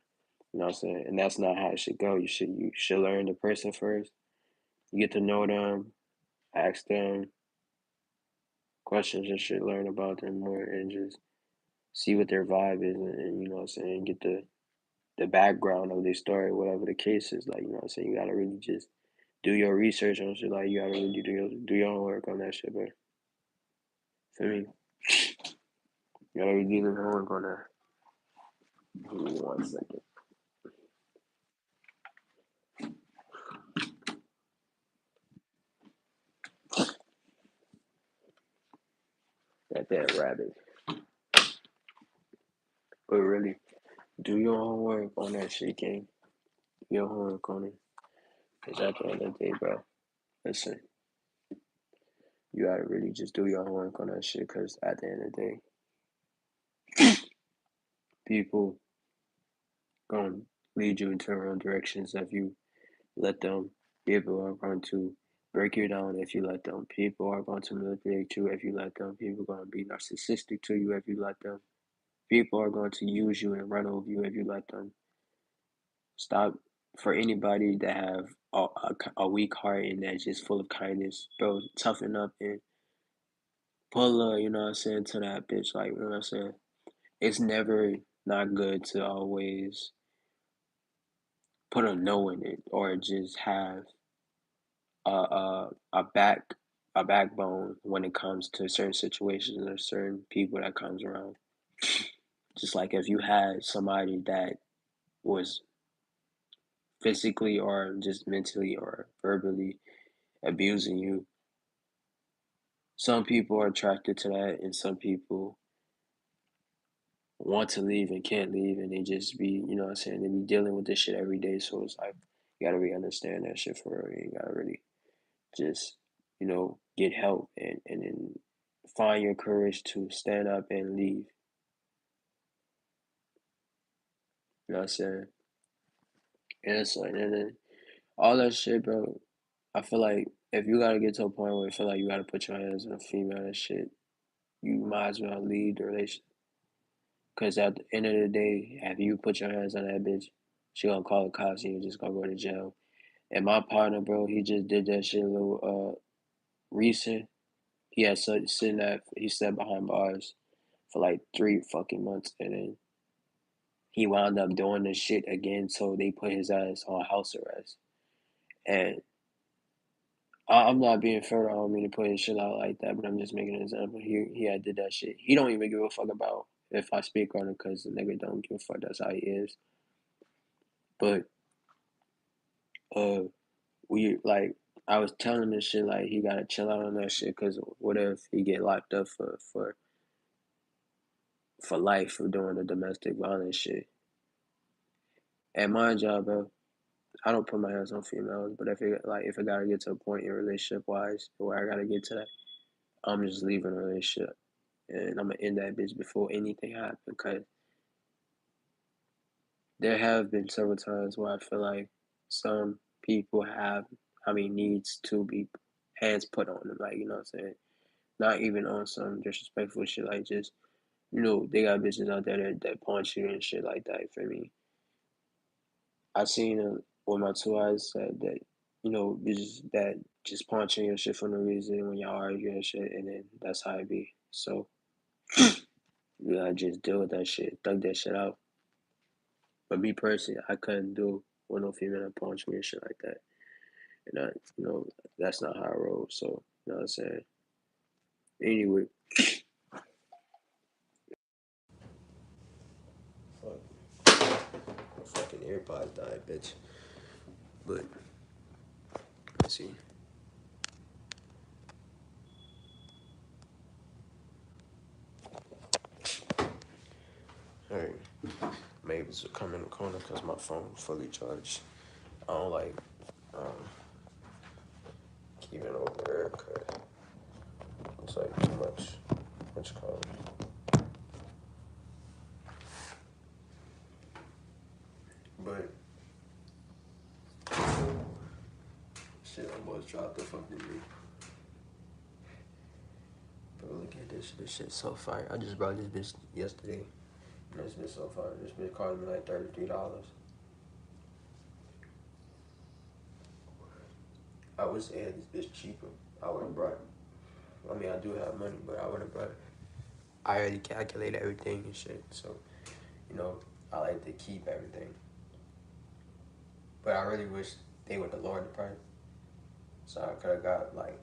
You know what I'm saying? And that's not how it should go. You should learn the person first. You get to know them, ask them questions and shit, learn about them more, and just see what their vibe is, and you know what I'm saying, get the background of their story, whatever the case is. Like, you know what I'm saying, you gotta really just do your research on shit. Like, you gotta really do your homework on that shit, bro. For me, you gotta really do your homework on that. Give me 1 second. That rabbit. But really, do your homework on that shit, gang. Do your homework on it. Cause at the end of the day, bro, listen, you gotta really just do your homework on that shit. Cause at the end of the day, people gonna lead you into the wrong directions if you let them. People are going to break you down if you let them. People are going to manipulate you if you let them. People are going to be narcissistic to you if you let them. People are going to use you and run over you if you let them. Stop. For anybody that have a weak heart and that's just full of kindness, bro, toughen up and pull you know what I'm saying, to that bitch. Like, you know what I'm saying? It's never not good to always put a no in it or just have a backbone when it comes to certain situations or certain people that comes around. Just like if you had somebody that was physically or just mentally or verbally abusing you, some people are attracted to that, and some people want to leave and can't leave, and they just be, you know what I'm saying, they be dealing with this shit every day. So it's like, you gotta really understand that shit for real. You gotta really just, get help and then find your courage to stand up and leave. You know what I'm saying? And it's like, and then all that shit, bro. I feel like if you gotta get to a point where you feel like you gotta put your hands on a female and shit, you might as well leave the relationship. Cause at the end of the day, if you put your hands on that bitch, she gonna call the cops and you just gonna go to jail. And my partner, bro, he just did that shit a little recent. He had sitting at he sat behind bars for like 3 fucking months, and then he wound up doing this shit again. So they put his ass on house arrest. And I'm not being fair. I don't mean to put his shit out like that, but I'm just making an example. He had did that shit. He don't even give a fuck about if I speak on it because the nigga don't give a fuck. That's how he is. But uh, we like I was telling this shit like he gotta chill out on that shit because what if he get locked up for life for doing the domestic violence shit? And my job, bro, I don't put my hands on females, but if it gotta get to a point in relationship wise where I gotta get to that, I'm just leaving a relationship and I'm gonna end that bitch before anything happens. Because there have been several times where I feel like some people have, needs to be hands put on them, like, you know what I'm saying? not even on some disrespectful shit, like just they got bitches out there that punch you and shit like that. For me, I seen with my two eyes that bitches that just punching your shit for no reason when y'all arguing and shit, and then that's how it be. So you gotta just deal with that shit, thug that shit out. But me personally, I couldn't do with no female that punch me and shit like that. And that's not how I roll. So you know what I'm saying. Anyway, My fucking AirPods died, bitch. But let's see. Alright, maybe it's come in the corner because my phone fully charged. I don't like um, keeping it over there because it's like too much. What you call it? But shit, I almost dropped the fucking me. Bro, look at this. This shit's so fire. I just brought this bitch yesterday. And this bitch so fire. This bitch cost me like $33. I would say had this bitch cheaper. I would have brought it. I mean, I do have money, but I would have brought it. I already calculated everything and shit. So, I like to keep everything. But I really wish they would have lowered the price. So I could have got like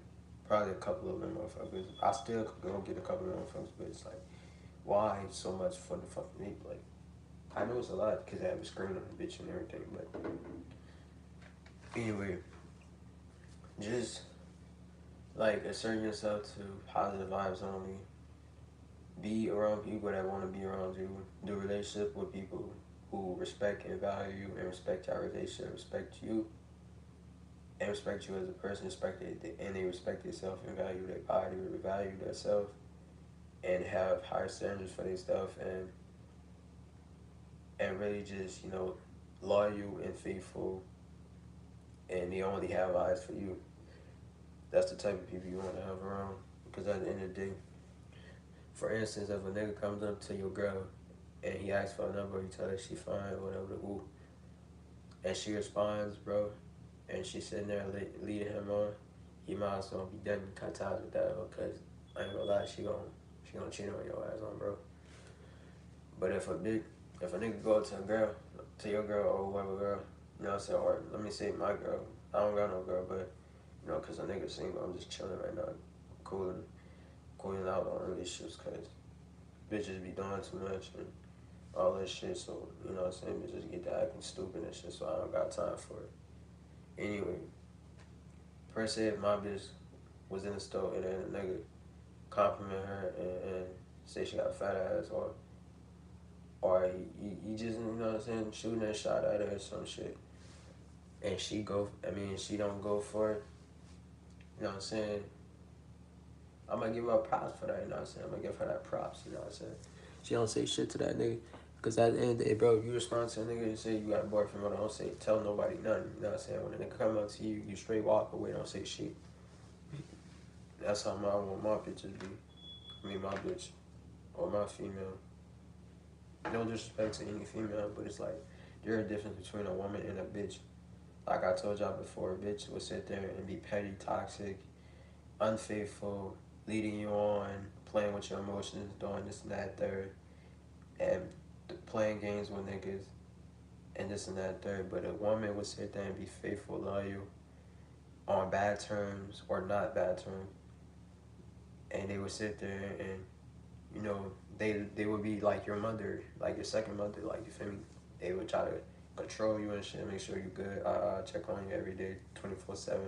probably a couple of them motherfuckers. I still could go get a couple of motherfuckers, but it's like, why so much for the fucking meat? Like, I know it's a lot because I have a screen on the bitch and everything, but anyway, just like assert yourself to positive vibes only. Be around people that want to be around you. Do relationship with people who respect and value you and respect your relationship, respect you, and respect you as a person, and they respect themselves and value their body, value themselves, and have higher standards for their stuff, and really just loyal and faithful, and they only have eyes for you. That's the type of people you want to have around. Because at the end of the day, for instance, if a nigga comes up to your girl and he asks for a number, you tell her she fine, whatever the who, and she responds, bro, and she's sitting there leading him on, he might as well be done and cut ties with that, because I ain't gonna lie, she gonna cheat on your ass on, bro. But if a nigga go to your girl or whoever girl, you know what I'm saying, or let me say my girl, I don't got no girl, but cause a nigga single, I'm just chilling right now, cooling out on relationships, cause bitches be doing too much and all that shit. So you know what I'm saying, bitches get to acting stupid and shit. So I don't got time for it. Anyway, per se, if my bitch was in the store and then a nigga compliment her and say she got a fat ass, or he just what I'm saying, shooting a shot at her or some shit, and she don't go for it. You know what I'm saying? I'm gonna give her props for that. You know what I'm saying? I'm gonna give her that props. You know what I'm saying? She don't say shit to that nigga. Because at the end of the day, bro, if you respond to a nigga and say you got a boyfriend, don't say, tell nobody nothing. You know what I'm saying? When a nigga come up to you, you straight walk away, don't say shit. That's how I want my bitches be. I mean, my bitch or my female. No disrespect to any female, but it's like, there's a difference between a woman and a bitch. Like I told y'all before, a bitch will sit there and be petty, toxic, unfaithful, leading you on, playing with your emotions, doing this and that, third, and playing games with niggas, and this and that, third. But a woman would sit there and be faithful, loyal, on bad terms or not bad terms, and they would sit there and they would be like your mother, like your second mother, like you feel me? They would try to control you and shit, make sure you're good, check on you every day, 24/7,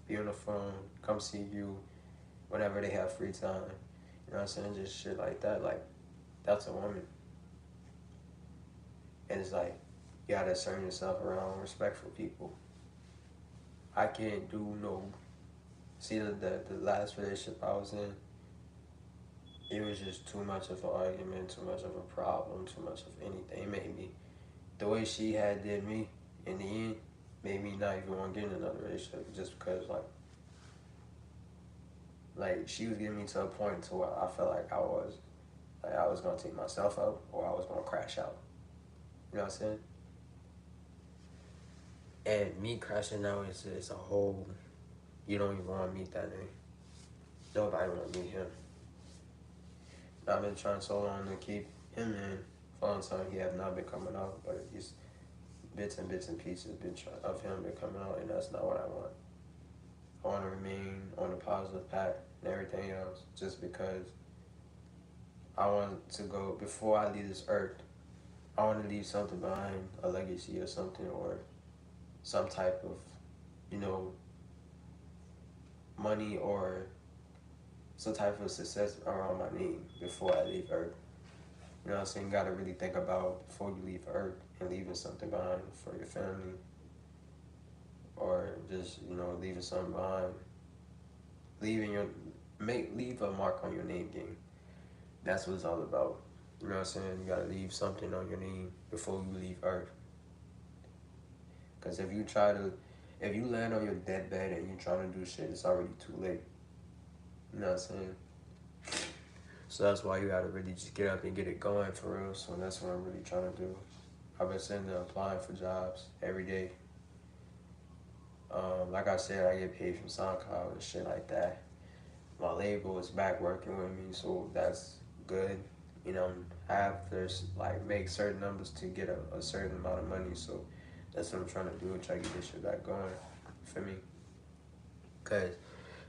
be on the phone, come see you whenever they have free time. You know what I'm saying? Just shit like that. Like, that's a woman. And it's like, you gotta assert yourself around respectful people. I can't do no. See, the last relationship I was in, it was just too much of an argument, too much of a problem, too much of anything. It made me, the way she had did me in the end, made me not even want to get in another relationship just because, like, Like she was getting me to a point to where I felt like I was gonna take myself out or I was gonna crash out. You know what I'm saying? And me crashing out is a whole. You don't even want to meet that nigga. Nobody want to meet him. I've been trying so long to keep him in for a long time. He have not been coming out, but he's bits and pieces of him been coming out, and that's not what I want. I want to remain on the positive path and everything else, just because I want to go before I leave this earth. I want to leave something behind, a legacy or something, or some type of, you know, money or some type of success around my name before I leave Earth. You know what I'm saying? You gotta really think about before you leave Earth and leaving something behind for your family, or just leaving something behind, leaving your leave a mark on your name game. That's what it's all about. You know what I'm saying? You gotta leave something on your name before you leave Earth. Cause if you land on your deathbed and you're trying to do shit, it's already too late. You know what I'm saying? So that's why you gotta really just get up and get it going for real. So that's what I'm really trying to do. I've been sitting there applying for jobs every day. Like I said, I get paid from SoundCloud and shit like that. My label is back working with me, so that's good. You know, I have to like make certain numbers to get a certain amount of money. So that's what I'm trying to do, try to get this shit back going for me. Cause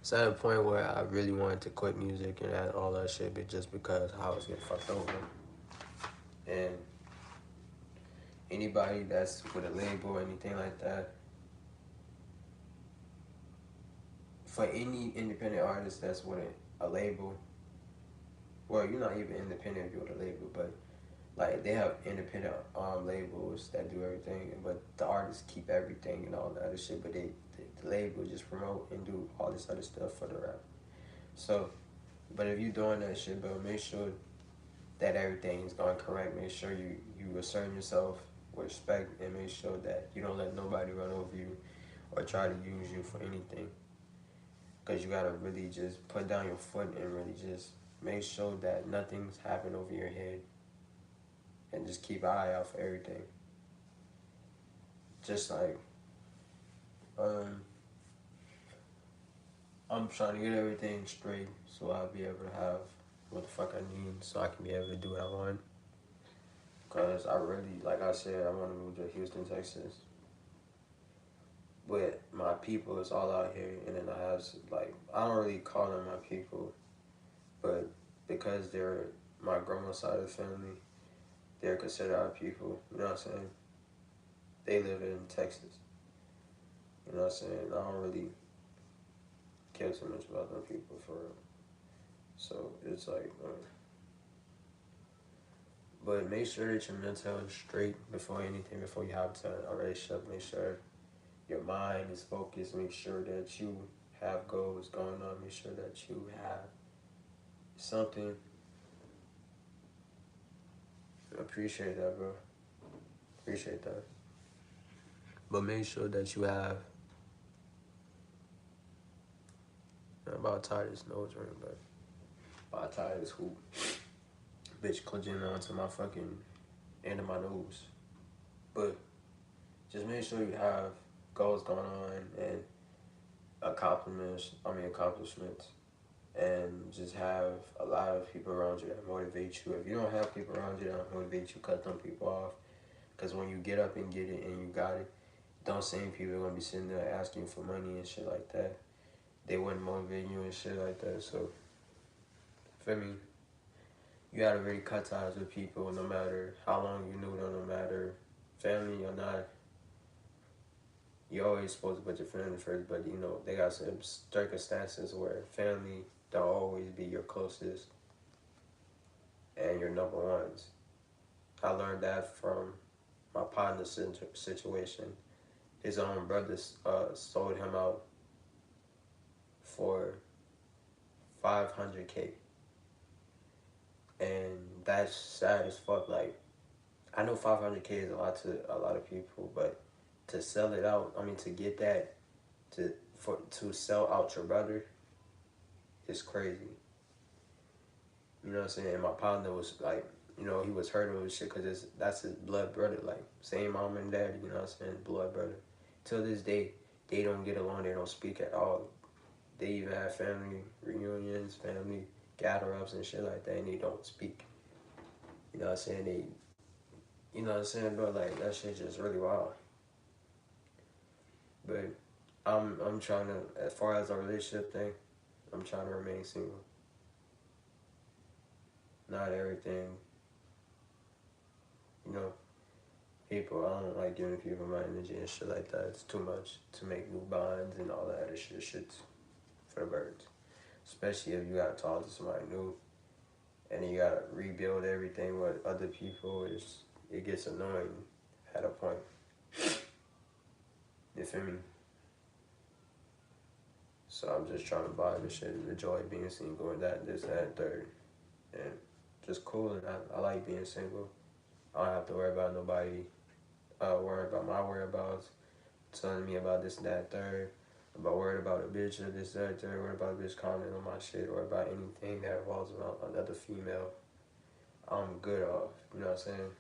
it's at a point where I really wanted to quit music and all that shit, but just because I was getting fucked over. And anybody that's with a label or anything like that, for any independent artist that's with a label, well, you're not even independent if you're with a label, but like they have independent labels that do everything, but the artists keep everything and all the other shit, but the label just promote and do all this other stuff for the rap. So, but if you're doing that shit, bro, make sure that everything is going correct. Make sure you assert yourself with respect, and make sure that you don't let nobody run over you or try to use you for anything. Because you gotta really just put down your foot and really just make sure that nothing's happening over your head, and just keep an eye out for everything. Just like um, I'm trying to get everything straight so I'll be able to have what the fuck I need so I can be able to do what I want. Cause I really, like I said, I want to move to Houston, Texas. But my people is all out here, and then I have like I don't really call them my people, but because they're my grandma's side of the family, they're considered our people. You know what I'm saying? They live in Texas. You know what I'm saying? I don't really care too much about them people for real. So it's like, but make sure that your mental is straight before anything. Before you have to a relationship, make sure your mind is focused. Make sure that you have goals going on. Make sure that you have something. Appreciate that, bro. Appreciate that. But make sure that you have. I'm about tired of this nose ring, but about tired of this hoop. Bitch clutching onto my fucking end of my nose. But just make sure you have goals going on and accomplishments, and just have a lot of people around you that motivate you. If you don't have people around you that motivate you, cut them people off. Because when you get up and get it and you got it, those same people are going to be sitting there asking for money and shit like that. They wouldn't motivate you and shit like that. So, for me, you got to really cut ties with people no matter how long you knew them, no matter family or not. You're always supposed to put your family first, but they got some circumstances where family don't always be your closest and your number ones. I learned that from my partner's situation. His own brother sold him out for $500K, and that's sad as fuck. Like, I know $500K is a lot to a lot of people, but to sell it out, I mean, to get that to sell out your brother it's crazy. You know what I'm saying? And my partner was like, you know, he was hurting with shit because that's his blood brother, like same mom and dad. You know what I'm saying? Blood brother. Till this day, they don't get along. They don't speak at all. They even have family reunions, family gather ups and shit like that, and they don't speak. You know what I'm saying? You know what I'm saying, bro? Like that shit just really wild. But I'm trying to, as far as a relationship thing, I'm trying to remain single. Not everything, you know. People, I don't like giving people my energy and shit like that. It's too much to make new bonds and all that other shit. Shit's for the birds. Especially if you gotta talk to somebody new and you gotta rebuild everything with other people. It gets annoying at a point. You feel me? So I'm just trying to vibe and shit, enjoy being single and that, this, that, and third. And just cool. And I like being single. I don't have to worry about nobody, worry about my whereabouts, telling me about this and that, third. About worried about a bitch or this, that, third. Worried about a bitch commenting on my shit or about anything that revolves around another female. I'm good off. You know what I'm saying?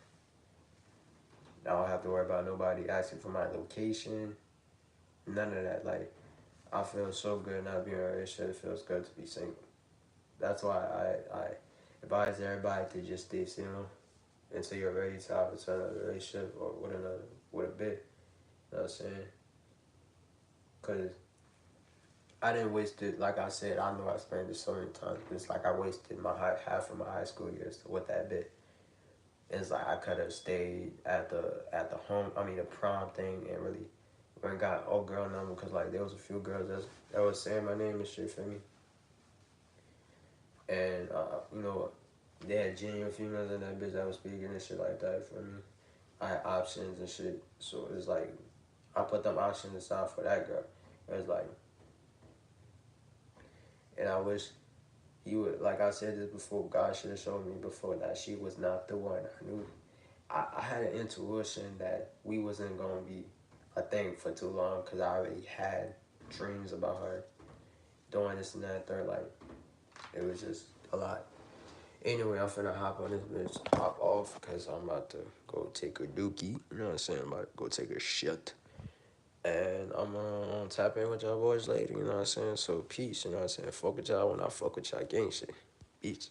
I don't have to worry about nobody asking for my location. None of that. Like, I feel so good not being in a relationship. It feels good to be single. That's why I advise everybody to just stay single until you're ready to have another relationship or with a bit. You know what I'm saying? Cause I didn't waste it. Like I said, I know I spent it so many times. It's like I wasted half of my high school years with that bit. It's like I could have stayed at the home. I mean the prom thing and really went and got old girl number because like there was a few girls that was saying my name and shit for me. And you know, they had genuine females in that bitch that was speaking and shit like that for me. I had options and shit, so it's like I put them options aside for that girl. It's like, and I wish he would, like I said this before. God should have shown me before that she was not the one. I knew. I had an intuition that we wasn't gonna be a thing for too long because I already had dreams about her doing this and that. Third, like it was just a lot. Anyway, I'm finna hop on this bitch, hop off, because I'm about to go take a dookie. You know what I'm saying? I'm about to go take a shit. And I'm gonna tap in with y'all boys later, you know what I'm saying? So, peace, you know what I'm saying? Fuck with y'all when I fuck with y'all gang shit. Peace.